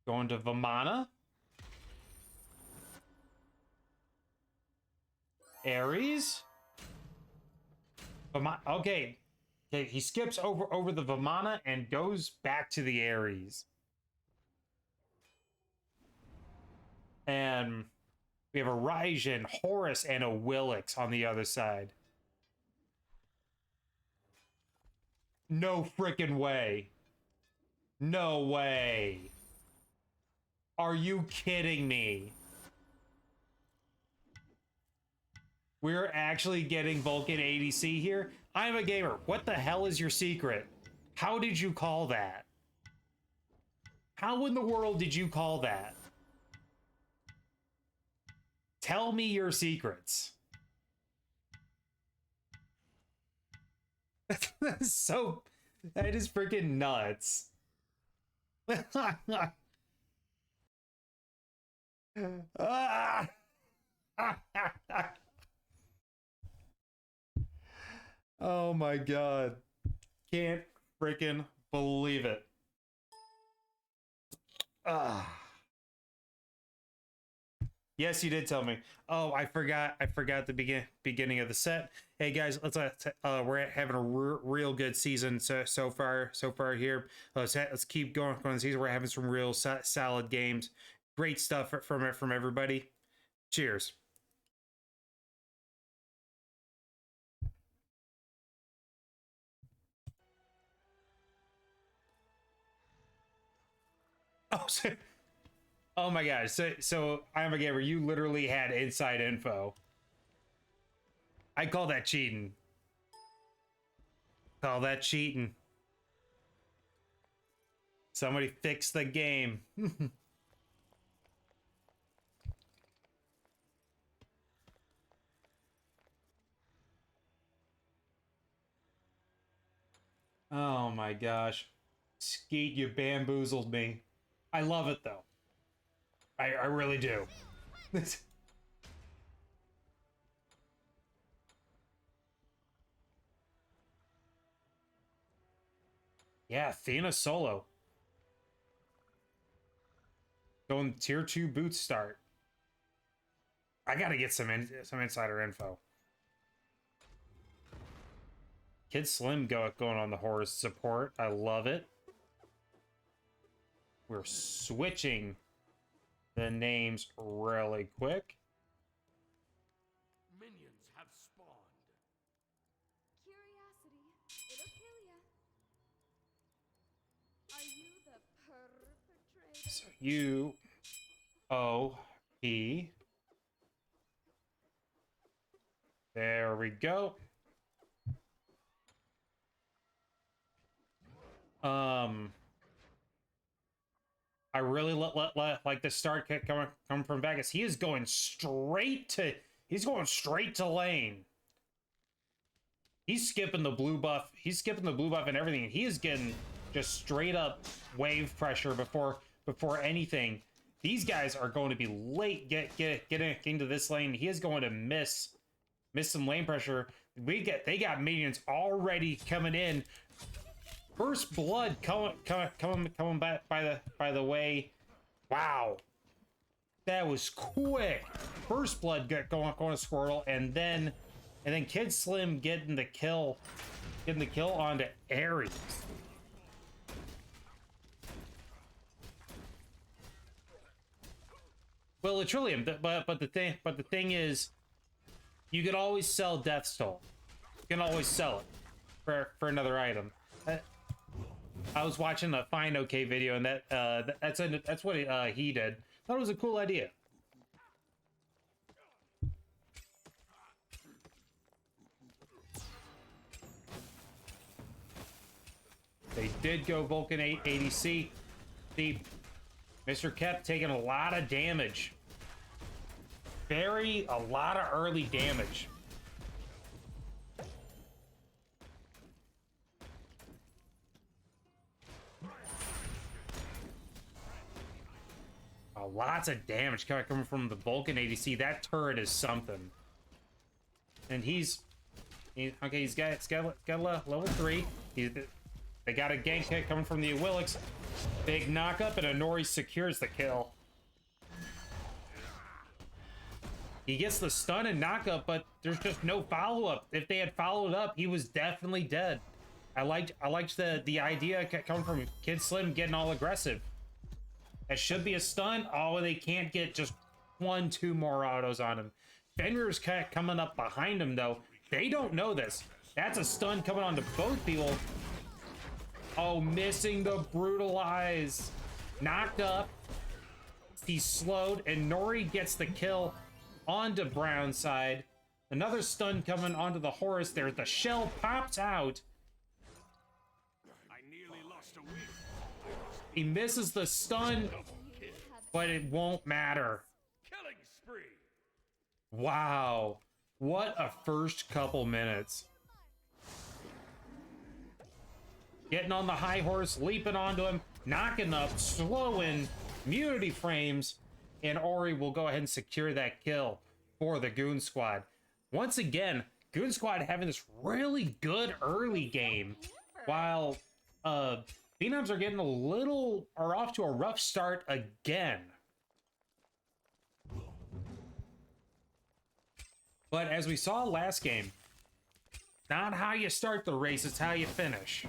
Going to Vamana. Ares? Okay. Okay, he skips over the Vimana and goes back to the Ares. And we have a Raijin, Horus, and a Willix on the other side. No freaking way. No way. Are you kidding me? We're actually getting Vulcan ADC here? I'm a gamer. What the hell is your secret? How did you call that? How in the world did you call that? Tell me your secrets. So, that is freaking nuts. Ah! Oh my god. Can't freaking believe it. Ah. Yes, you did tell me. Oh, I forgot the beginning of the set. Hey guys, we're having a real good season so far here. Let's keep going the season. We're having some real solid games. Great stuff from everybody. Cheers. Oh, oh my gosh. So I'm a gamer. You literally had inside info. I call that cheating. Call that cheating. Somebody fix the game. Oh my gosh. Skeet, you bamboozled me. I love it though. I really do. Yeah, Athena solo. Going tier 2 boot start. I gotta get some insider info. Kid Slim going on the Horus support. I love it. We're switching the names really quick. Minions have spawned. Curiosity, it'll kill ya. Are you the perpetrator? So U-O-P. There we go. I really like the start coming from Vegas. He's going straight to lane. He's skipping the blue buff. He's skipping the blue buff and everything. He is getting just straight up wave pressure before anything. These guys are going to be late getting into this lane. He is going to miss some lane pressure. They got minions already coming in. First blood coming back by the way. Wow, that was quick. First blood going to Squirtle, and then Kid Slim getting the kill onto Ares. Well, it's Trillium, but the thing is, you can always sell Death Toll. You can always sell it for another item. I was watching a Fine OK video, and that's what he did. Thought it was a cool idea. They did go Vulcan 8 ADC. See, Mr. Kep taking a lot of damage. A lot of early damage. Lots of damage coming from the Vulcan ADC. That turret is something. And he's got level 3. They got a gank hit coming from the Willix. Big knock up, and Honori secures the kill. He gets the stun and knockup, but there's just no follow-up. If they had followed up, he was definitely dead. I liked the idea coming from Kid Slim getting all aggressive. That should be a stun. Oh, they can't get just 1-2 more autos on him. Fenrir's coming up behind him, though. They don't know this. That's a stun coming onto both people. Oh, missing the brutalize. Knocked up. He's slowed, and Nori gets the kill onto Brown's side. Another stun coming onto the Horus there. The shell pops out. I nearly lost a win. He misses the stun, but it won't matter. Killing spree. Wow. What a first couple minutes. Getting on the high horse, leaping onto him, knocking up, slowing, immunity frames, and Ori will go ahead and secure that kill for the Goon Squad. Once again, Goon Squad having this really good early game, while Phenoms are off to a rough start again. But as we saw last game, not how you start the race, it's how you finish.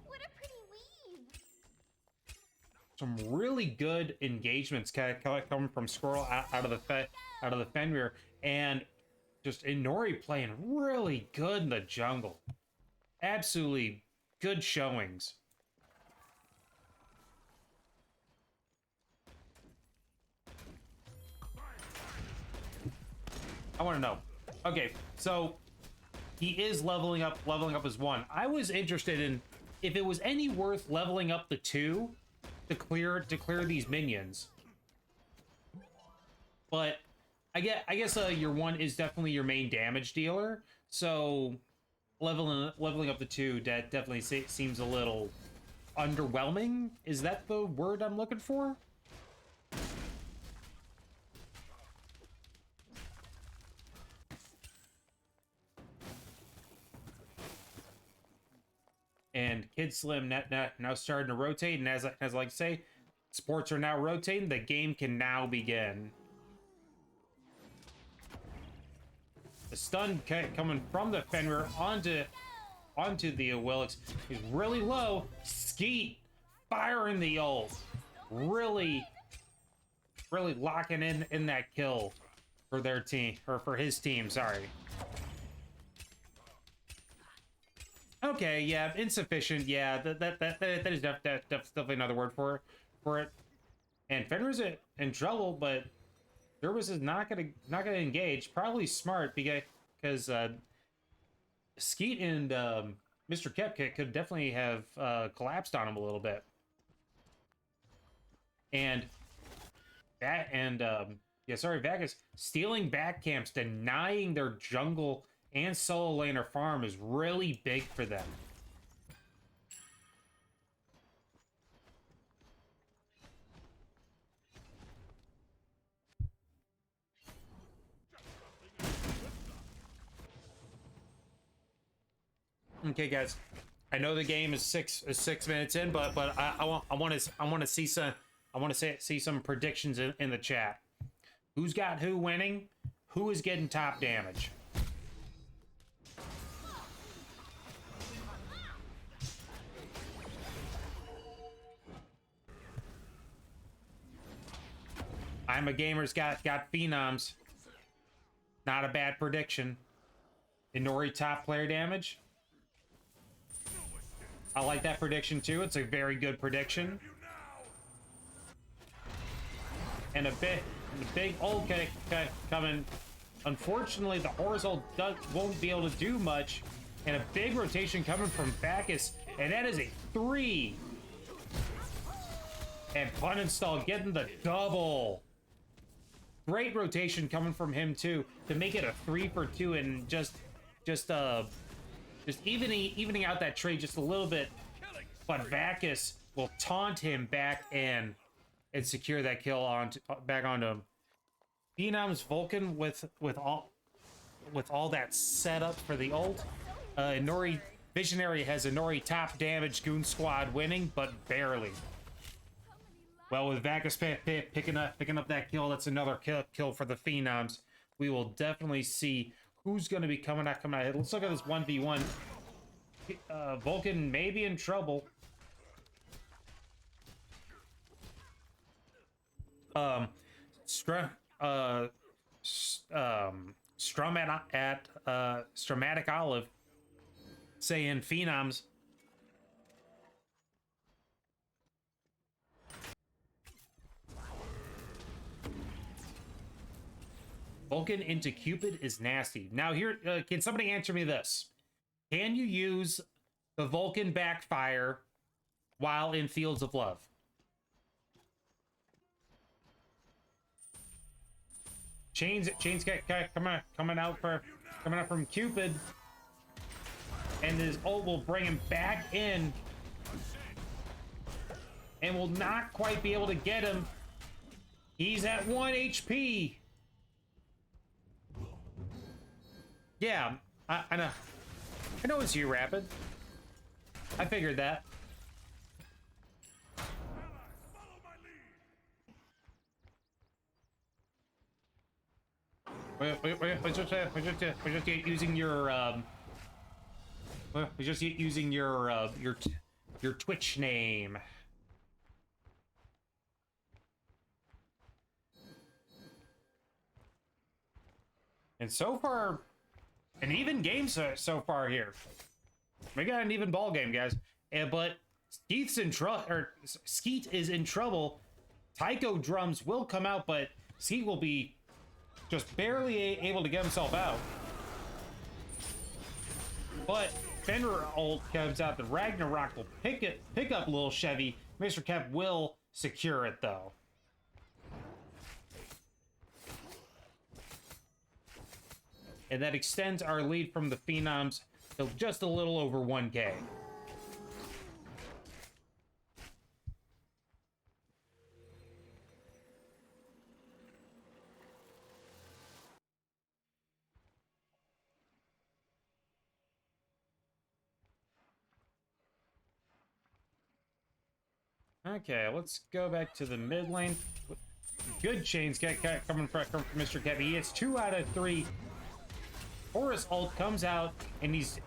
What a pretty weave. Some really good engagements coming from Squirrel out of the Fenrir, and just Inori playing really good in the jungle. Absolutely good showings. I want to know. Okay, so he is leveling up as 1. I was interested in if it was any worth leveling up the 2 to clear these minions. But I guess your 1 is definitely your main damage dealer. So leveling up the 2 that definitely seems a little underwhelming. Is that the word I'm looking for? And Kid Slim now starting to rotate, and as I like to say, sports are now rotating. The game can now begin. The stun coming from the Fenrir onto the Willix is really low. Skeet firing the ult, really locking in that kill for their team, or for his team. Sorry. Okay, yeah, insufficient. Yeah, that is definitely another word for it. And Fenrir's in trouble, but Dervis is not gonna engage. Probably smart because Skeet and Mr. Kepkit could definitely have collapsed on him a little bit. And Vagus stealing back camps, denying their jungle and solo laner farm is really big for them. Okay, guys, I know the game is six minutes in, but I want to see some predictions in the chat. Who's got who winning? Who is getting top damage? I'm a gamer's got Phenoms. Not a bad prediction. Inori top player damage. I like that prediction too. It's a very good prediction. And a big ult coming. Unfortunately, the Horus ult won't be able to do much. And a big rotation coming from Bacchus, and that is a 3. And Pun Install getting the double. Great rotation coming from him too to make it a 3 for 2, and just evening out that trade just a little bit. But Bacchus will taunt him back and secure that kill back onto him. Phenoms Vulcan with all that setup for the ult. Inori Visionary has Inori top damage Goon Squad winning, but barely. Well, with Vacus picking up that kill, that's another kill for the Phenoms. We will definitely see who's going to be coming out. Let's look at this 1v1. Vulcan may be in trouble. Stromatic Olive saying Phenoms. Vulcan into Cupid is nasty. Now here, can somebody answer me this? Can you use the Vulcan backfire while in Fields of Love? Chains coming out from Cupid, and his ult will bring him back in, and will not quite be able to get him. He's at 1 HP. Yeah, I know. I know it's you, Rapid. I figured that. We're just using your we're just using your Twitch name. And so far, an even game so far here. We got an even ball game, guys. But Skeet is in trouble. Tycho drums will come out, but Skeet will be just barely able to get himself out. But Fenrir ult comes out. The Ragnarok will pick up little Chevy. Mr. Kep will secure it though. And that extends our lead from the Phenoms to just a little over 1K. Okay, let's go back to the mid lane. Good chains coming from Mr. Kevin. He hits 2 out of 3. Horus ult comes out, and he's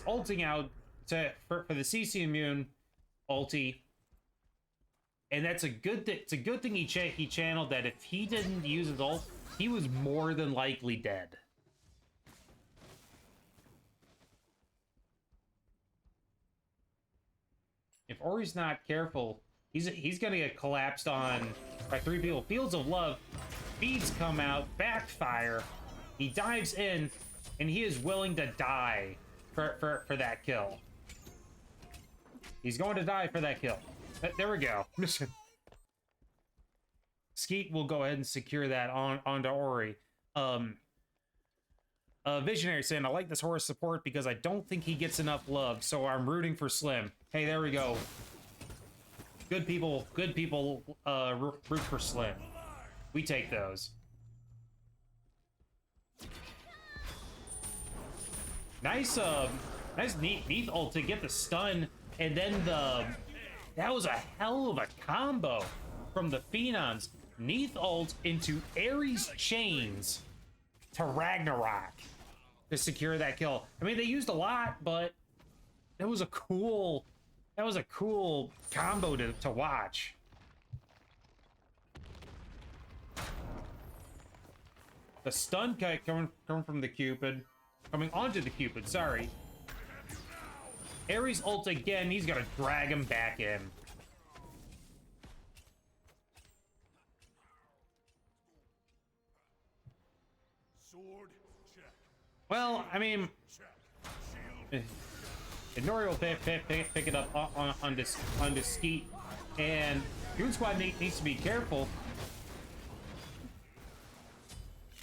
ulting out for the CC immune ulti, and that's a good thing. It's a good thing he channeled that. If he didn't use his ult, he was more than likely dead. If Ori's not careful, he's gonna get collapsed on by 3 people. Fields of Love, beads come out, backfire. He dives in, and he is willing to die for that kill. He's going to die for that kill. There we go. Skeet will go ahead and secure that onto Ori. Visionary saying, I like this Horus support because I don't think he gets enough love, so I'm rooting for Slim. Hey, there we go. Good people root for Slim. We take those. Nice neat ult to get the stun, and then that was a hell of a combo from the Phenoms. Neath ult into Ares chains to Ragnarok to secure that kill. I mean, they used a lot, but that was a cool combo to watch. The stun kite coming from the Cupid. Coming onto the Cupid, sorry. Ares ult again, he's gonna drag him back in. Sword check. Well, I mean, Nori will pick it up on Skeet, and Goon Squad needs to be careful.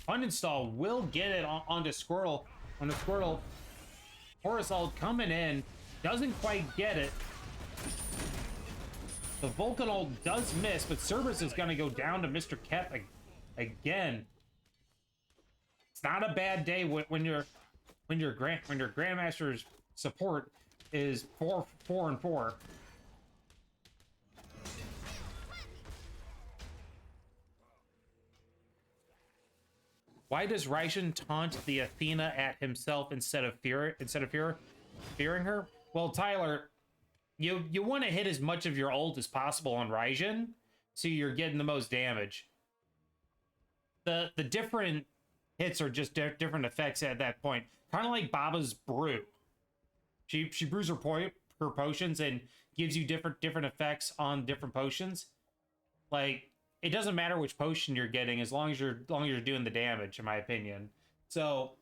Uninstall will get it onto Squirtle. On the Squirtle, Horus ult coming in, doesn't quite get it. The Vulcan ult does miss, but Cerberus is going to go down to Mr. Kep again. It's not a bad day when your Grandmaster's support is 4-4-4. Why does Raijin taunt the Athena at himself instead of fearing her? Well, Tyler, you want to hit as much of your ult as possible on Raijin, so you're getting the most damage. The different hits are just different effects at that point. Kind of like Baba's brew. She brews her potions and gives you different effects on different potions. Like, it doesn't matter which potion you're getting as long as you're doing the damage, in my opinion. So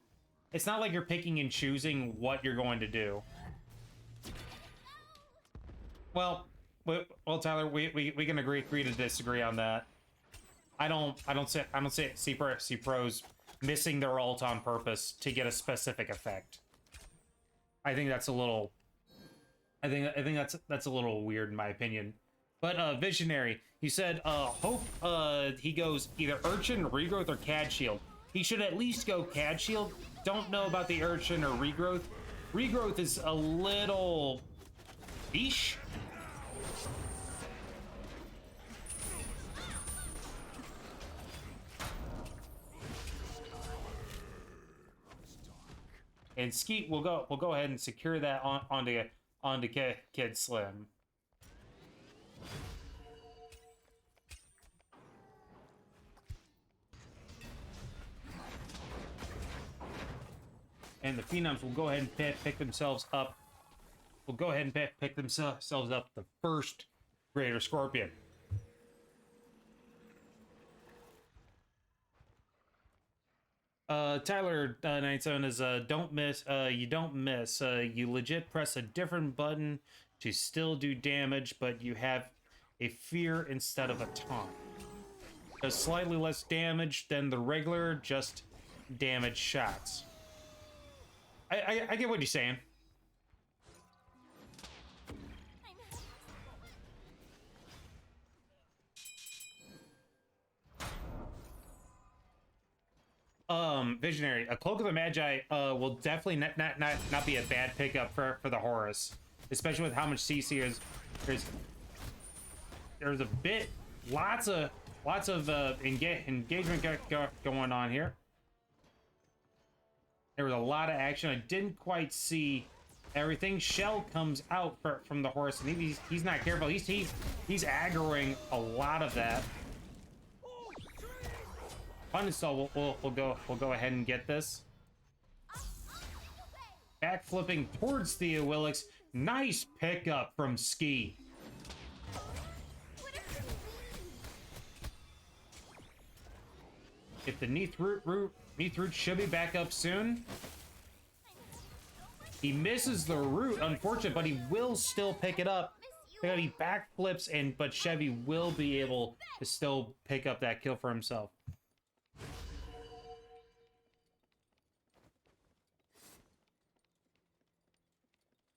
it's not like you're picking and choosing what you're going to do. Well, Tyler, we can agree to disagree on that. I don't see pros missing their ult on purpose to get a specific effect. I think that's a little. I think that's a little weird in my opinion. But Visionary, he said, hope he goes either Urchin, Regrowth, or CAD Shield. He should at least go CAD Shield. Don't know about the Urchin or Regrowth. Regrowth is a little niche. And Skeet, we'll go ahead and secure that onto Kid Slim. And the Phenoms will go ahead and pick themselves up. Will go ahead and pick themselves up the first Greater Scorpion. Tyler 97 is don't miss. You don't miss. You legit press a different button to still do damage, but you have a fear instead of a taunt. Does slightly less damage than the regular, just damage shots. I get what you're saying. Visionary, a Cloak of the Magi will definitely not be a bad pickup for the Horus, especially with how much CC is. There's a bit, lots of engagement going on here. There was a lot of action. I didn't quite see everything. Shell comes out from the Horus, and he's not careful. He's aggroing a lot of that. Uninstall, we'll go ahead and get this. Backflipping towards Theowilix. Nice pickup from Ski. If the Neath root should be back up soon. He misses the root, unfortunate, but he will still pick it up. He backflips, but Chevy will be able to still pick up that kill for himself.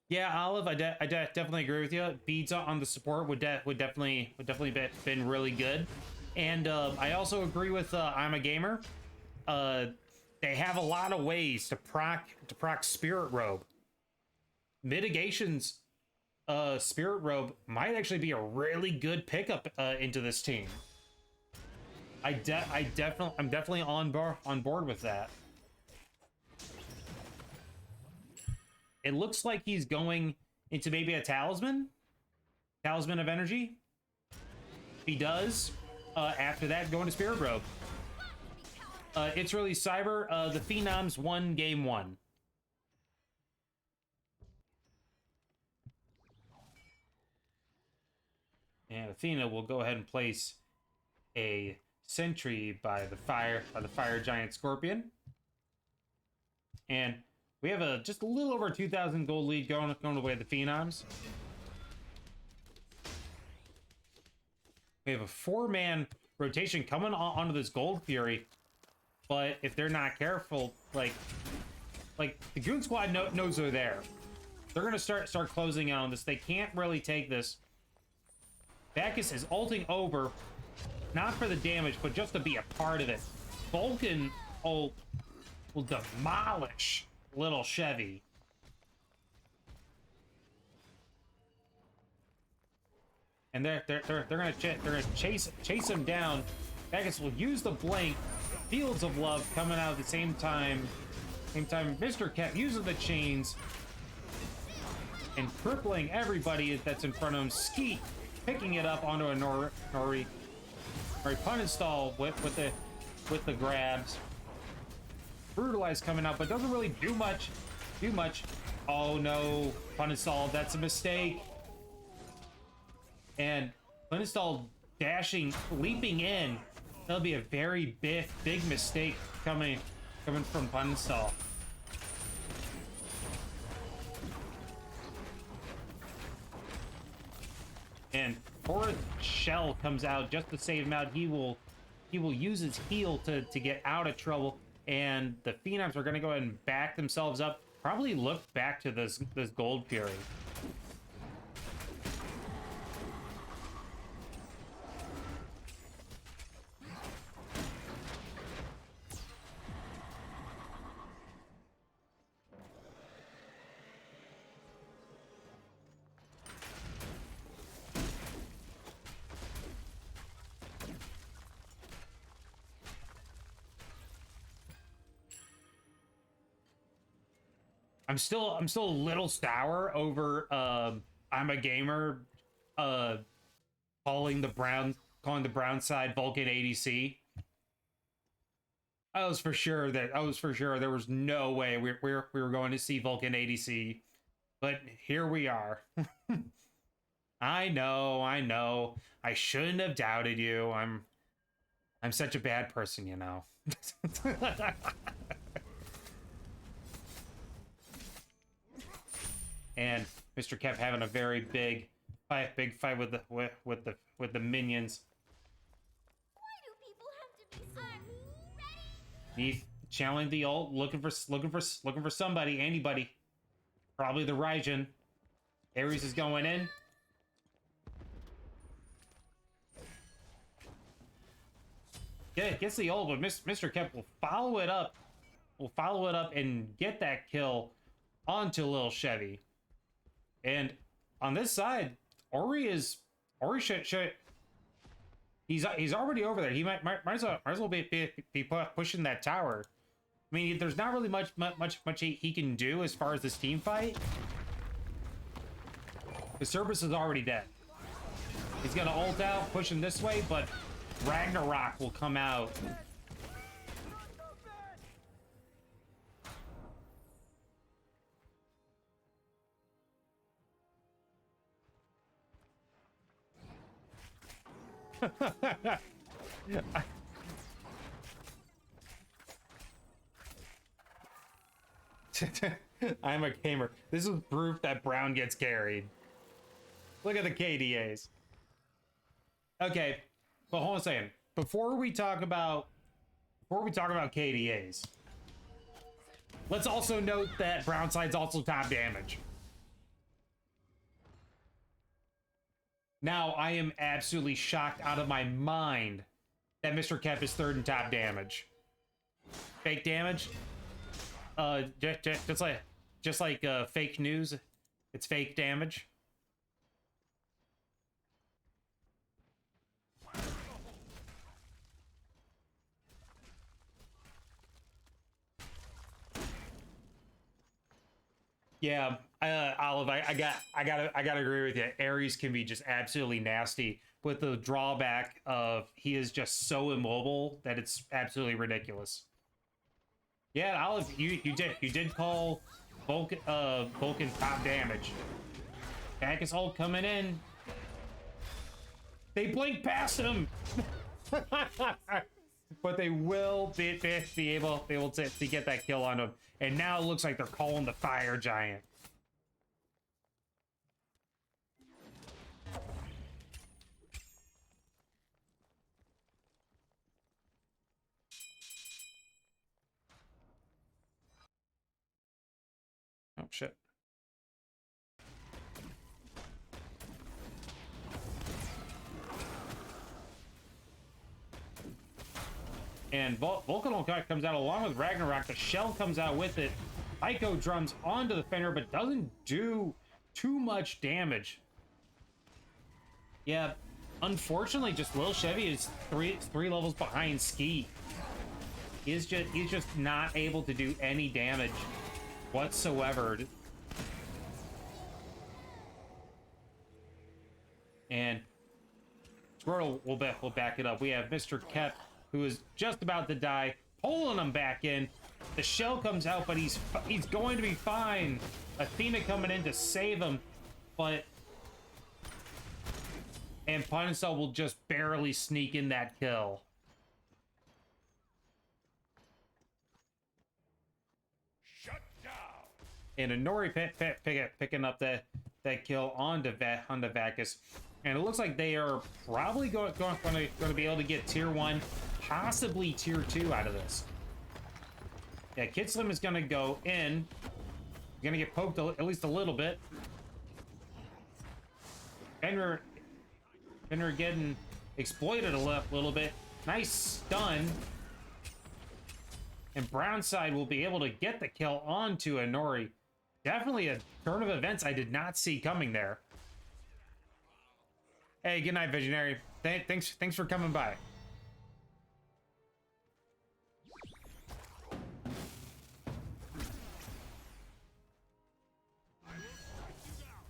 Yeah, Olive, I definitely agree with you. Beads on the support would definitely been really good, and I also agree with I'm a Gamer. They have a lot of ways to proc Spirit Robe. Mitigation's Spirit Robe might actually be a really good pickup into this team. I'm definitely on board with that. It looks like he's going into maybe a Talisman of Energy. If he does, after that, going to Spirit Robe. It's really Cyber. The Phenoms won game 1. And Athena will go ahead and place a sentry by the fire giant Scorpion. And we have just a little over 2,000 gold lead going away the Phenoms. We have a 4-man rotation coming onto this Gold Fury, but if they're not careful, like the Goon Squad knows they're there. They're gonna start closing out on this. They can't really take this. Bacchus is ulting over, not for the damage, but just to be a part of it. Vulcan ult will demolish little Chevy. And they're gonna chase him down. Bacchus will use the blink, Fields of Love coming out at the same time. Mr. Cat using the chains and crippling everybody that's in front of him. Skeet picking it up onto a Nori pun install with the grabs. Brutalize coming out, but doesn't really do much. Oh no, pun install, that's a mistake. And pun install dashing, leaping in. That'll be a very big mistake coming from pun install. And before Shell comes out just to save him out, he will use his heal to get out of trouble. And the Phenoms are going to go ahead and back themselves up. Probably look back to this Gold Fury. I'm still a little sour over I'm a gamer calling the brown side Vulcan ADC. I was for sure there was no way we were going to see Vulcan ADC, but here we are. I know. I shouldn't have doubted you. I'm such a bad person, you know. And Mr. Kev having a very big fight with the minions. Why do people have to be so ready? He's channeling the ult, looking for somebody, anybody. Probably the Raijin. Ares is going in. Yeah, gets the ult, but Mr. Kev will follow it up. And get that kill onto Lil Chevy. And on this side, Ori should he's already over there. He might as well be pushing that tower. I mean, there's not really much he can do as far as this team fight. The Cerberus is already dead. He's gonna ult out, pushing this way, but Ragnarok will come out. I'm a gamer. This is proof that Brown gets carried. Look at the KDAs. Okay, but hold on a second. Before we talk about KDAs, let's also note that Brown side's also top damage. Now, I am absolutely shocked out of my mind that Mr. Kev is third in top damage. Fake damage? Just like fake news, it's fake damage. Yeah, Olive, I gotta agree with you. Ares can be just absolutely nasty, with the drawback of he is just so immobile that it's absolutely ridiculous. Yeah, Olive, you did call Vulcan top damage. Bacchus ult coming in. They blink past him. But they will be able to get that kill on him. And now it looks like they're calling the Fire Giant. Oh, shit. And Vulcan comes out along with Ragnarok. The Shell comes out with it. Ico drums onto the Fenrir, but doesn't do too much damage. Yeah, unfortunately, just Lil Chevy is three levels behind Ski. He's just not able to do any damage whatsoever. And Squirtle will back it up. We have Mr. Kep, who is just about to die, pulling him back in. The shell comes out, but he's going to be fine. Athena coming in to save him, but and Pineasol will just barely sneak in that kill. Shut down. And Inori picking up that kill onto Vacus. And it looks like they are probably going to be able to get tier 1, possibly tier 2 out of this. Yeah, Kid Slim is going to go in. Going to get poked at least a little bit. Fenrir getting exploited a little bit. Nice stun. And Brownside will be able to get the kill onto Inori. Definitely a turn of events I did not see coming there. Hey, good night, Visionary. Thanks for coming by.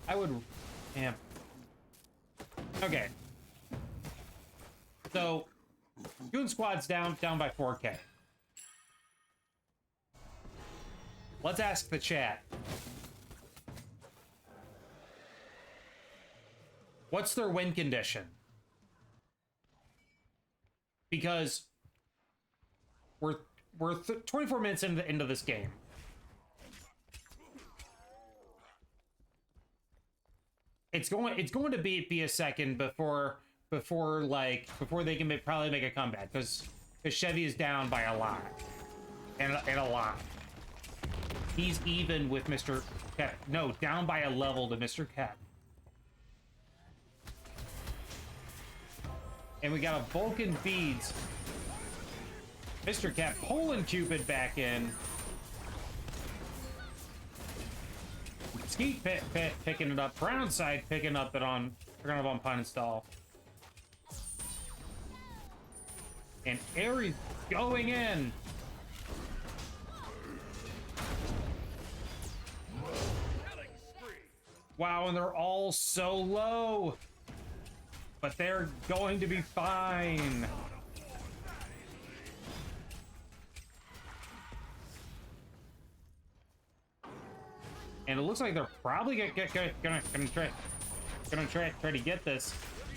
I would... Yeah. Okay. So, Goon Squad's down by 4K. Let's ask the chat. What's their win condition? Because we're 24 minutes into this game. It's going to be a second before they can probably make a comeback, because Chevy is down by a lot and a lot. He's even with Mr. Kep. No, down by a level to Mr. Kep. And we got a Vulcan Beads. Mr. Kep pulling Cupid back in. Skeet picking it up. Brownside picking up on Pineasol. And Ares going in. Wow, and they're all so low. But they're going to be fine. And it looks like they're probably gonna try to get this.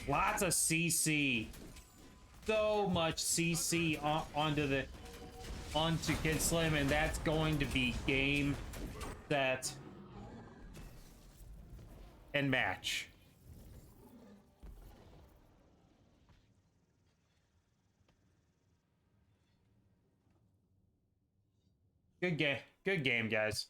Lots of CC. So much CC onto Kid Slim, and that's going to be game, set, and match. Good game, guys.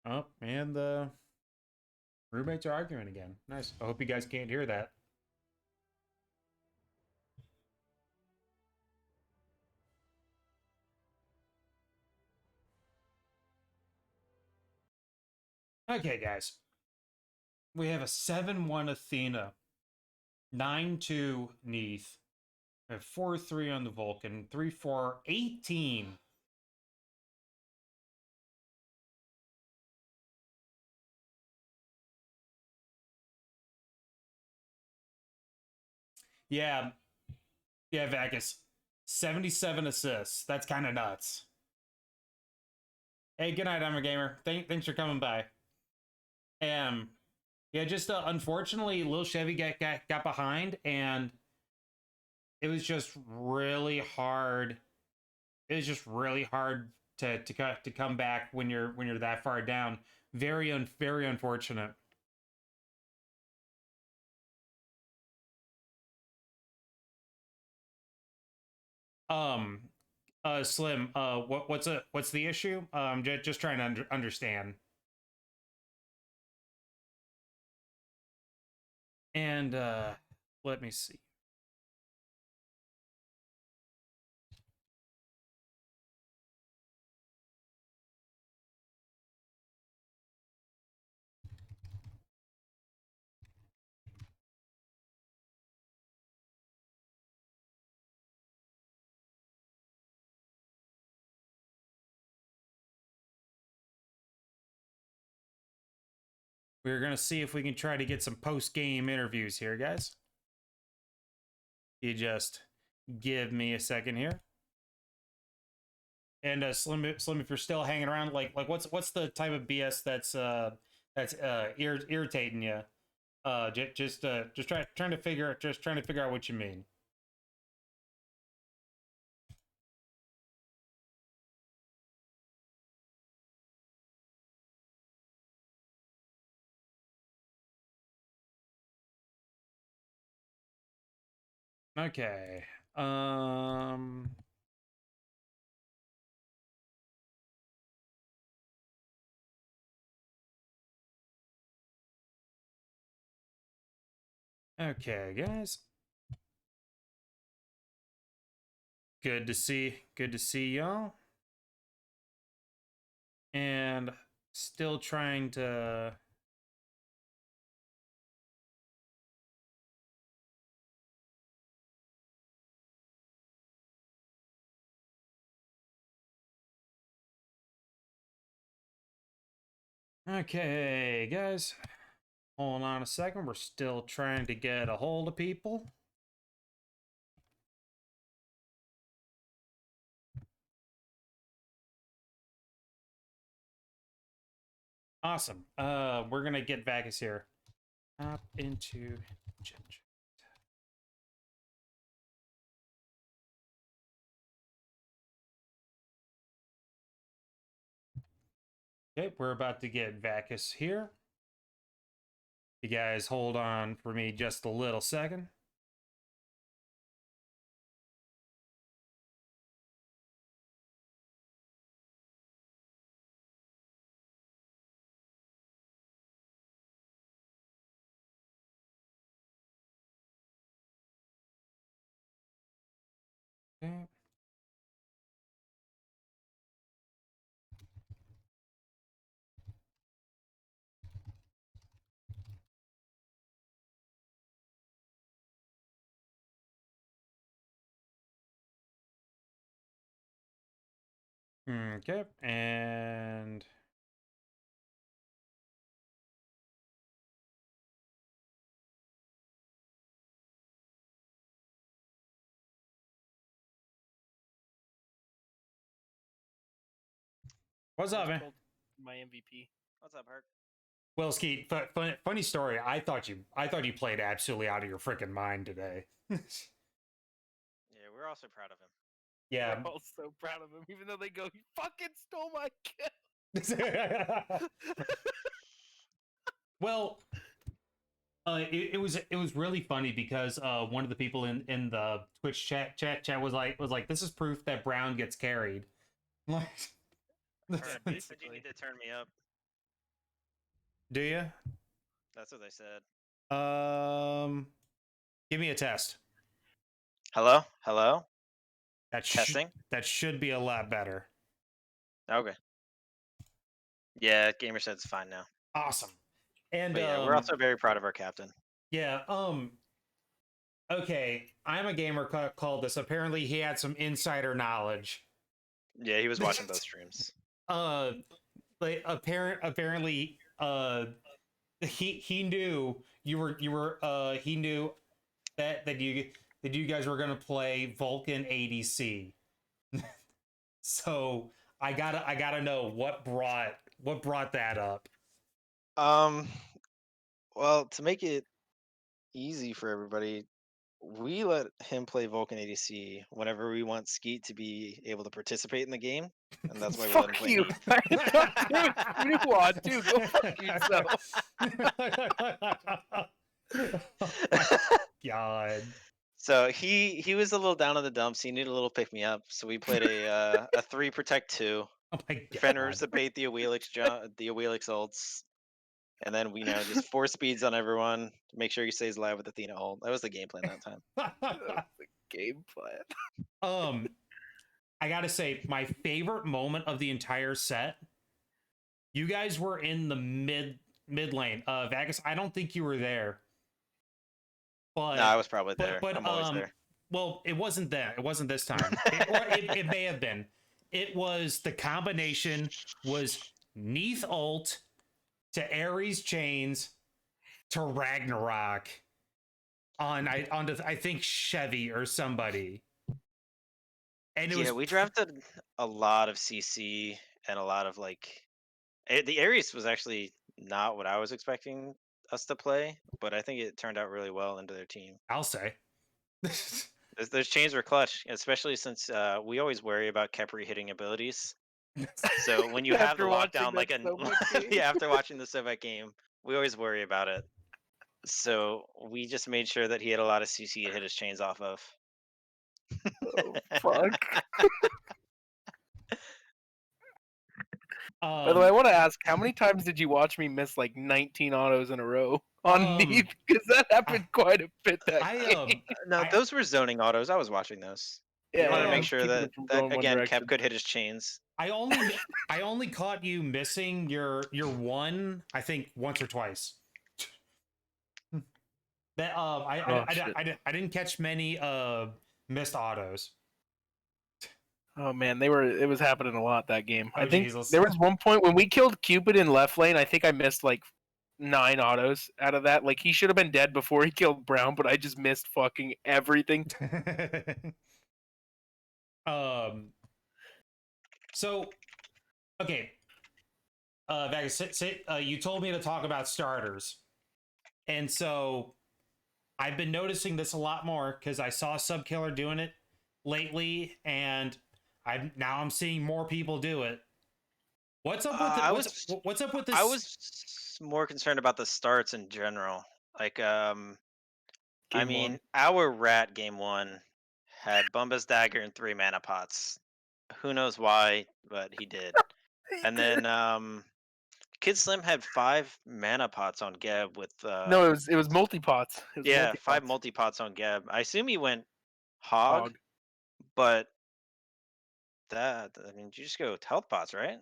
Oh, and the roommates are arguing again. Nice. I hope you guys can't hear that. Okay, guys. We have a 7-1 Athena, 9-2 Neath, we have 4-3 on the Vulcan, 3-4, 18. Yeah, Vacus. 77 assists. That's kind of nuts. Hey, good night, I'm a gamer. Thanks for coming by. Yeah, just unfortunately, Lil Chevy got behind, and it was just really hard. It was just really hard to come back when you're that far down. Very unfortunate. Slim, what's the issue? Just trying to understand. And let me see. We're gonna see if we can try to get some post-game interviews here, guys. You just give me a second here. And Slim, if you're still hanging around, like what's the type of BS that's irritating you? Just trying to figure out what you mean. Okay. Okay, guys. Good to see y'all. And still trying to Okay, guys. Hold on a second. We're still trying to get a hold of people. Awesome. We're gonna get Vagus here. Hop into Ginger. Okay, we're about to get Vagus here. You guys hold on for me just a little second. Okay. Okay, and what's up, man? My MVP. What's up, Hurt? Well, Skeet, funny story. I thought you played absolutely out of your freaking mind today. Yeah, we're also proud of him. Yeah. We're all so proud of him, even though they go, "You fucking stole my kill." Well, it was really funny because one of the people in the Twitch chat was like, this is proof that Brown gets carried. Like, Yeah, basically. You need to turn me up. Do you? That's what they said. Give me a test. Hello? Hello? Testing? That should be a lot better. Okay. Yeah, Gamer said it's fine now. Awesome. And but yeah, we're also very proud of our captain. Yeah, okay, I'm a gamer called this. Apparently he had some insider knowledge. Yeah, he was watching both streams. Like apparently he knew you were he knew that you guys were gonna play Vulcan ADC. So I gotta know what brought that up. Well, to make it easy for everybody, we let him play Vulcan ADC whenever we want Skeet to be able to participate in the game, and that's why we let him play me. You want to go fuck yourself. Oh God. So he was a little down in the dumps. He needed a little pick me up. So we played a 3 protect 2. Oh my God. Defenders debate the Awelix ults. And then we just 4 speeds on everyone to make sure he stays alive with Athena ult. That was the game plan that time. That was the game plan. I gotta say, my favorite moment of the entire set, you guys were in the mid lane. Vagus, I don't think you were there. But no, I was probably there. But I'm always there. Well, it wasn't that. It wasn't this time. It may have been. It was the combination was Neath ult, to Ares chains to Ragnarok on I think Chevy or somebody. And it Yeah, was we drafted a lot of CC and a lot of the Ares was actually not what I was expecting us to play, but I think it turned out really well into their team. I'll say. Those chains were clutch, especially since we always worry about Kepri hitting abilities. So when you have the After watching lockdown, that Sobek game. yeah, after watching the Sobek game, we always worry about it. So we just made sure that he had a lot of CC to hit his chains off of. Oh, fuck. By the way, I want to ask, how many times did you watch me miss like 19 autos in a row on Neath? Because that happened quite a bit that game. No, I- those were zoning autos. I was watching those. Yeah, You wanted to I make was sure keeping that it from going one again, direction. Kep could hit his chains. I only caught you missing your one, I think once or twice. That I didn't catch many missed autos. Oh man, it was happening a lot that game. Oh, I think Jesus. there was one point when we killed Cupid in left lane. I think I missed like 9 autos out of that. Like he should have been dead before he killed Brown, but I just missed fucking everything. So okay. Vegas, you told me to talk about starters. And so I've been noticing this a lot more because I saw Subkiller doing it lately, and I'm seeing more people do it. What's up with it? What's up with this? I was more concerned about the starts in general. Like, I Game mean, one. our rat game 1 had Bumba's dagger and 3 mana pots. Who knows why, but he did. And then Kid Slim had 5 mana pots on Geb with No, it was multi-pots. It was yeah, 5 multi-pots. multi pots on Geb. I assume he went hog, Hog. but that I mean, you just go with health pots, right?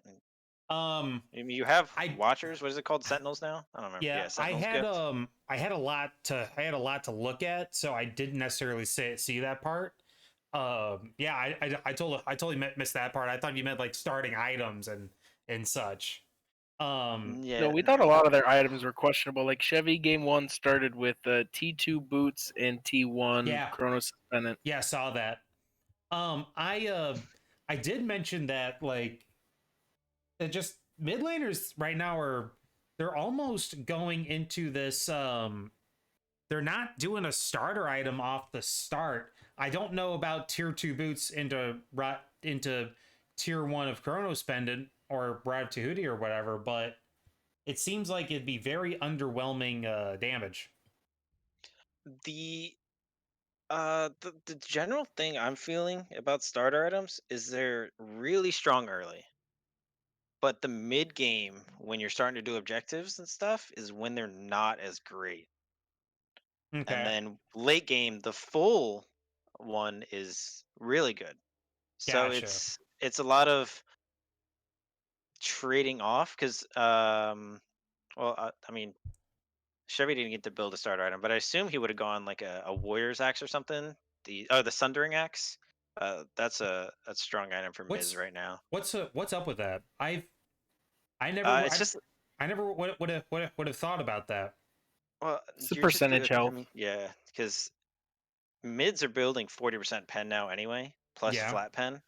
Um, I mean, you have I watchers. What is it called? Sentinels now? I don't remember. yeah, Yeah, Sentinels gift. I had a lot to look at, so I didn't necessarily see that part. Yeah, I totally missed that part. I thought you meant like starting items and such. No, Yeah, we thought a lot of their items were questionable. Like Chevy game 1 started with T2 boots and T1 yeah, Chronos Suspendant. yeah, I saw that. I did mention that like it just mid laners right now they're almost going into this they're not doing a starter item off the start. I don't know about tier 2 boots into tier 1 of Chronos Pendant or Brad Tahuti or whatever, but it seems like it'd be very underwhelming damage. the the general thing I'm feeling about starter items is they're really strong early, but the mid game when you're starting to do objectives and stuff is when they're not as great, and Okay, then late game the full one is really good. So gotcha. it's a lot of trading off because well I mean Chevy didn't get to build a starter item, but I assume he would have gone like a warrior's axe or something. The sundering axe. That's a strong item for Miz What's right now. what's up with that? I never It's just I never would have thought about that. well, It's the you're just percentage good. I health. mean, yeah, because mids are building 40% pen now anyway, plus Yeah, flat pen.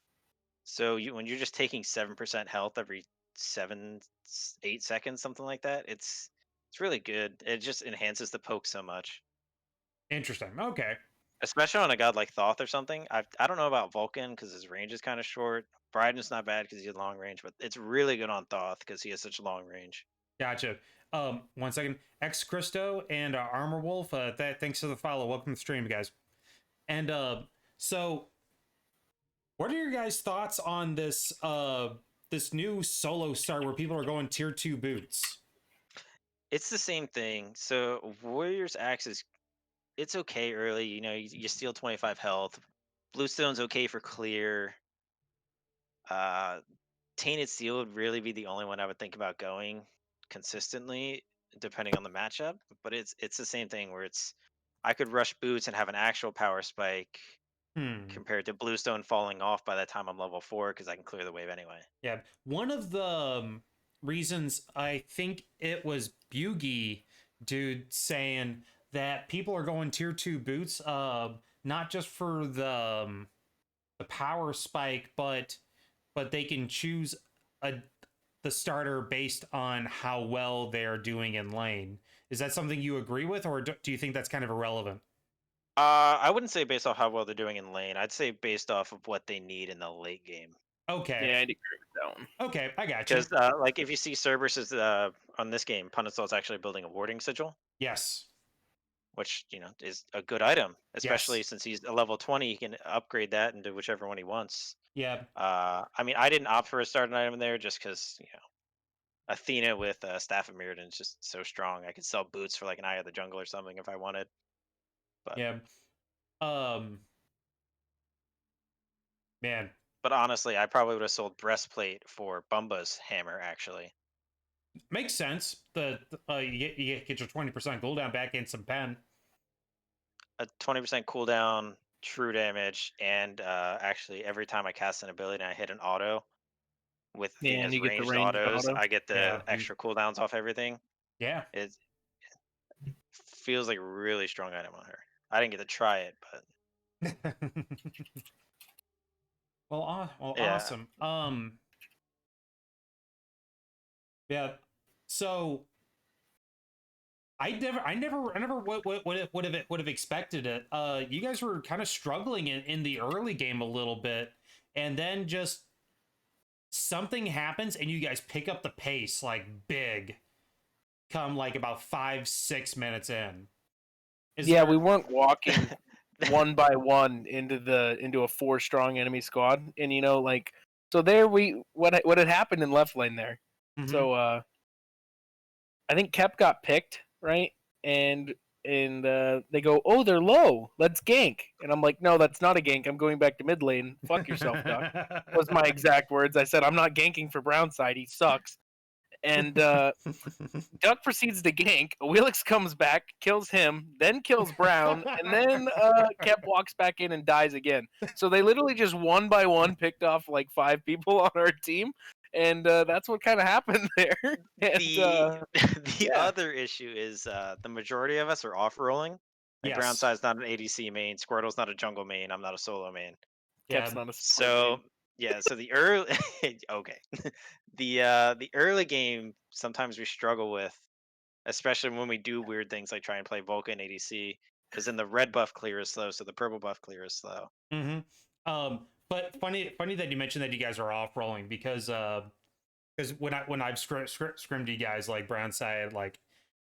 So when you're just taking 7% health every 8 seconds, something like that, it's really good. It just enhances the poke so much. interesting. Okay, Especially on a god like Thoth or something. I don't know about Vulcan because his range is kind of short. Bryden's not bad because he has long range, but it's really good on Thoth because he has such long range. gotcha. 1 second. X Christo and Armor Wolf. Thanks for the follow. Welcome to the stream, guys. And so, what are your guys' thoughts on this new solo start where people are going tier 2 boots? It's the same thing. So Warrior's Axe is it's okay early. You know, you steal 25 health. Bluestone's okay for clear. Uh, Tainted Steel would really be the only one I would think about going consistently, depending on the matchup. But it's the same thing where I could rush boots and have an actual power spike Hmm. compared to Bluestone falling off by the time I'm level 4 because I can clear the wave anyway. Yeah, reasons, I think it was Bugie dude saying that people are going tier 2 boots, not just for the power spike, but they can choose a the starter based on how well they're doing in lane. Is that something you agree with, or do you think that's kind of irrelevant? I wouldn't say based off how well they're doing in lane. I'd say based off of what they need in the late game. Okay. Yeah, I'd agree with that one. Okay, I got you. Because like if you see Cerberus is on this game, Punistol is actually building a warding sigil, Yes. which is a good item, especially Yes. since he's a level 20. He can upgrade that into whichever one he wants. Yeah. I mean, I didn't opt for a starting item there just because Athena with Staff of Mirrodin is just so strong. I could sell boots for like an Eye of the Jungle or something if I wanted. But Yeah. Man, but honestly, I probably would have sold breastplate for Bumba's hammer actually. makes sense. You get your 20% cooldown back in some pen. A 20% cooldown, true damage, and actually every time I cast an ability and I hit an auto with Yeah, and Athena's you get the ranged ranged autos, auto. I get the Yeah. extra cooldowns off everything. Yeah. It feels like a really strong item on her. I didn't get to try it, but Well, yeah. awesome. Yeah. So I never would have expected it. You guys were kind of struggling in the early game a little bit, and then just something happens and you guys pick up the pace like big. Come like about 5-6 minutes in. We weren't walking one by one into a 4 strong enemy squad, and so there what had happened in left lane there. Mhm. So I think Kep got picked, right? And they go, oh, they're low. Let's gank. And I'm like, no, that's not a gank. I'm going back to mid lane. Fuck yourself, Duck. Was my exact words. I said, I'm not ganking for Brownside. He sucks. And Duck proceeds to gank. Wheelix comes back, kills him, then kills Brown, and then Kep walks back in and dies again. So they literally just one by one picked off like 5 people on our team, and that's what kind of happened there. And, The yeah. other issue is the majority of us are off rolling. Like Yes. Brownside's not an ADC main, Squirtle's not a jungle main, I'm not a solo main. Kep's Yeah. not a support So main. yeah, so the early okay. The early game sometimes we struggle with, especially when we do weird things like try and play Vulcan ADC, because then the red buff clear is slow, so the purple buff clear is slow. But funny that you mentioned that you guys are off rolling because when I've scrimmed you guys, like Brownside like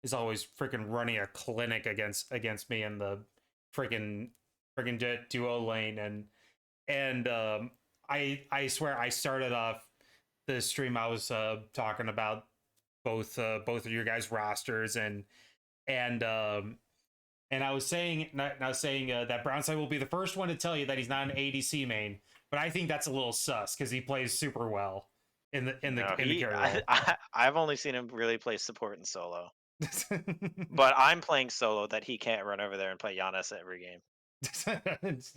is always freaking running a clinic against me in the freaking jet duo lane, and I swear I started off the stream, I was talking about both of your guys rosters, and I was saying that Brownside will be the first one to tell you that he's not an ADC main, but I think that's a little sus because he plays super well in the carry role. I've only seen him really play support and solo, but I'm playing solo that he can't run over there and play Giannis every game.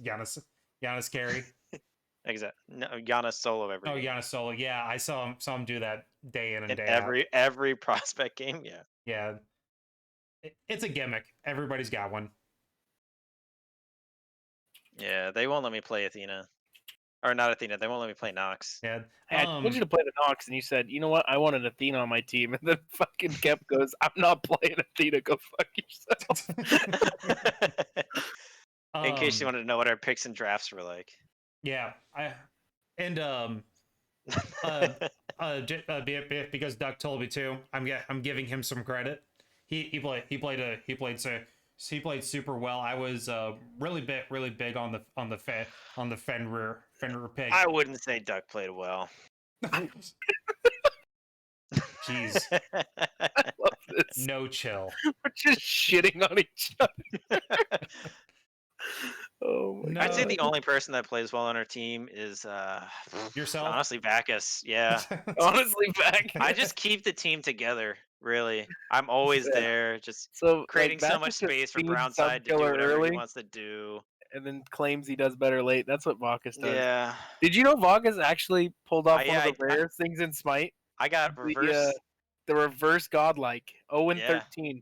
Giannis carry. Exactly. No, Giannis solo every game. Giannis solo. Yeah, I saw him do that day in and day every prospect game. Yeah. Yeah. It's a gimmick. Everybody's got one. Yeah, they won't let me play Athena. Or not Athena, they won't let me play Nox. Yeah. I told you to play the Nox, and you said, you know what, I wanted Athena on my team. And then fucking Kep goes, I'm not playing Athena, go fuck yourself. In case you wanted to know what our picks and drafts were like. Yeah. Because Duck told me to, I'm giving him some credit. He played super well. I was really big on the Fenrir pick. I wouldn't say Duck played well. Jeez. I love this. No chill. We're just shitting on each other. Oh my No. I'd say the only person that plays well on our team is Yourself? honestly Bacchus. Yeah. Honestly, back. I just keep the team together, really. I'm always Yeah. there, just So creating so Bacchus much just space for feeds Brownside to do Subkiller whatever early, he wants to do. and then claims he does better late. That's what Bacchus does. Yeah. Did you know Bacchus actually pulled off one Yeah, of the rarest things in Smite? I got The, reverse. the reverse godlike. 0 and Yeah. 13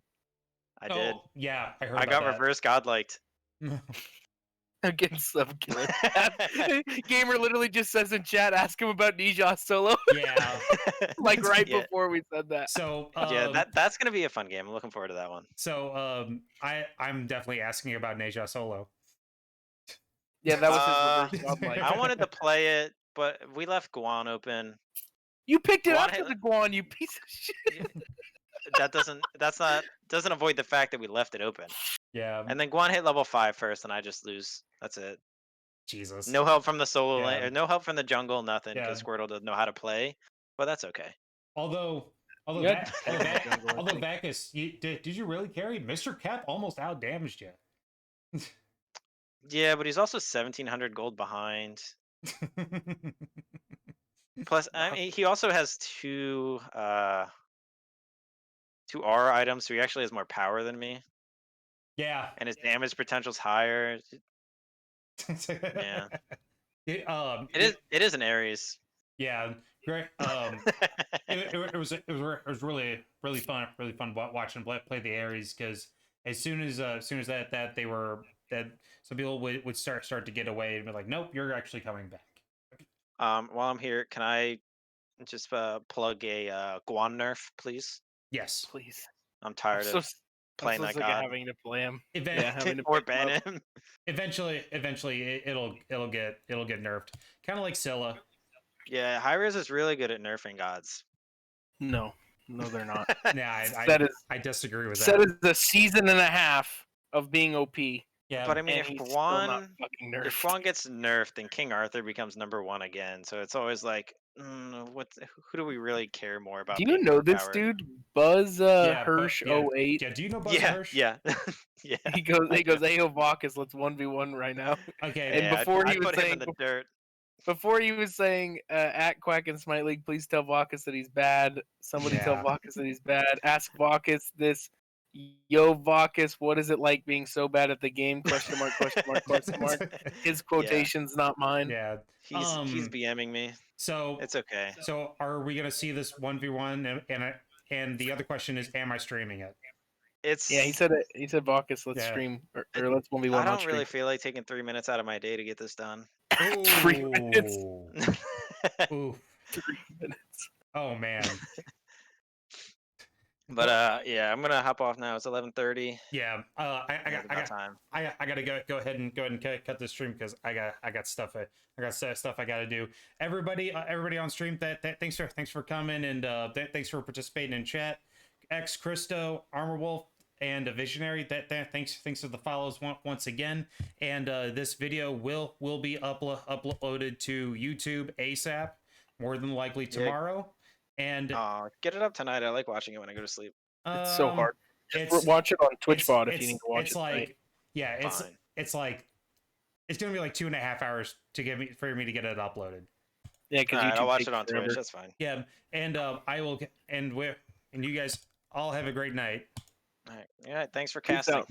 I did. Oh, yeah, I heard I got about reverse godliked. that. against some killer. Gamer literally just says in chat, ask him about Ninja Solo. Yeah. Like right Yeah. before we said that. So Yeah, that's gonna be a fun game. I'm looking forward to that one. so I'm definitely asking about Neja Solo. Yeah, that was his Uh, reverse godlike. I wanted to play it, but we left Guan open. You picked it Guan after hit- the Guan, you piece of shit. Doesn't avoid the fact that we left it open. Yeah, And then Guan hit level 5 first, and I just lose. That's it. Jesus. No help from the solo lane, Yeah. or no help from the jungle, nothing, Yeah. because Squirtle doesn't know how to play. But that's okay. Although You had second jungle, I think. Vacus, did you really carry? Mr. Cap almost out damaged you. Yeah, but he's also 1,700 gold behind. Plus, I mean, he also has two R items, so he actually has more power than me, Yeah. and his damage potential's higher. Yeah. It is an Ares. Yeah, great. It was really fun watching play the Ares, because as soon as that they were that some people would start to get away and be like, nope, you're actually coming back. While I'm here, can I just plug a Guan nerf, please? Yes. Please. I'm tired of I'm playing so that sick god. of having to play him. Event- Yeah, having to Or pick him ban up. him. Eventually it'll get nerfed, kind of like Scylla. Yeah, Hi-Rez is really good at nerfing gods. No, they're not. Yeah, Set is I disagree with Set that. is a season and a half of being OP. Yeah, But I mean, And if he's still not Guan fucking nerfed. if Guan gets nerfed, then King Arthur becomes #1 again. So it's always like, who do we really care more about? Do you being know more this powered? dude? Buzz yeah, Hirsch yeah, 08. yeah. Do you know Buzz Yeah, Hirsch? yeah, yeah. He goes, Ayo Vacus, let's 1v1 right now. Okay, And Yeah, before I he was put him in saying, the dirt. before he was saying, at Quack and Smite League, please tell Vacus that he's bad. Somebody tell Yeah. Vacus that he's bad. Ask Vacus this. Yo, Vacus, what is it like being so bad at the game? Question mark, question mark, question mark. His quotations, not mine. Yeah. He's BMing me. So It's okay. So are we gonna see this 1v1? And the other question is, am I streaming it? It's Yeah, he said it. He said Vacus, let's Yeah. stream or let's 1v1 I on don't stream. really feel like taking 3 minutes out of my day to get this done. 3 minutes. Ooh. 3 minutes. Oh man. But yeah, I'm gonna hop off now. It's 11:30. Yeah. I gotta go ahead and cut this stream, because I got stuff I gotta do. Everybody on stream, thanks for coming, and thanks for participating in chat. X Christo, Armor Wolf, and a Visionary. Thanks for the follows once again. And this video will be uploaded to YouTube ASAP, more than likely tomorrow. And Get it up tonight. I like watching it when I go to sleep. It's so hard. It's Watch it on TwitchBot if you need to watch it's it. like Tonight. yeah, Fine. it's like it's gonna be like 2.5 hours for me to get it uploaded. Yeah, because Alright, I'll watch takes it on forever. Twitch. That's fine. Yeah, and I will, and you guys all have a great night. All right. Yeah. Thanks for Peace casting. out.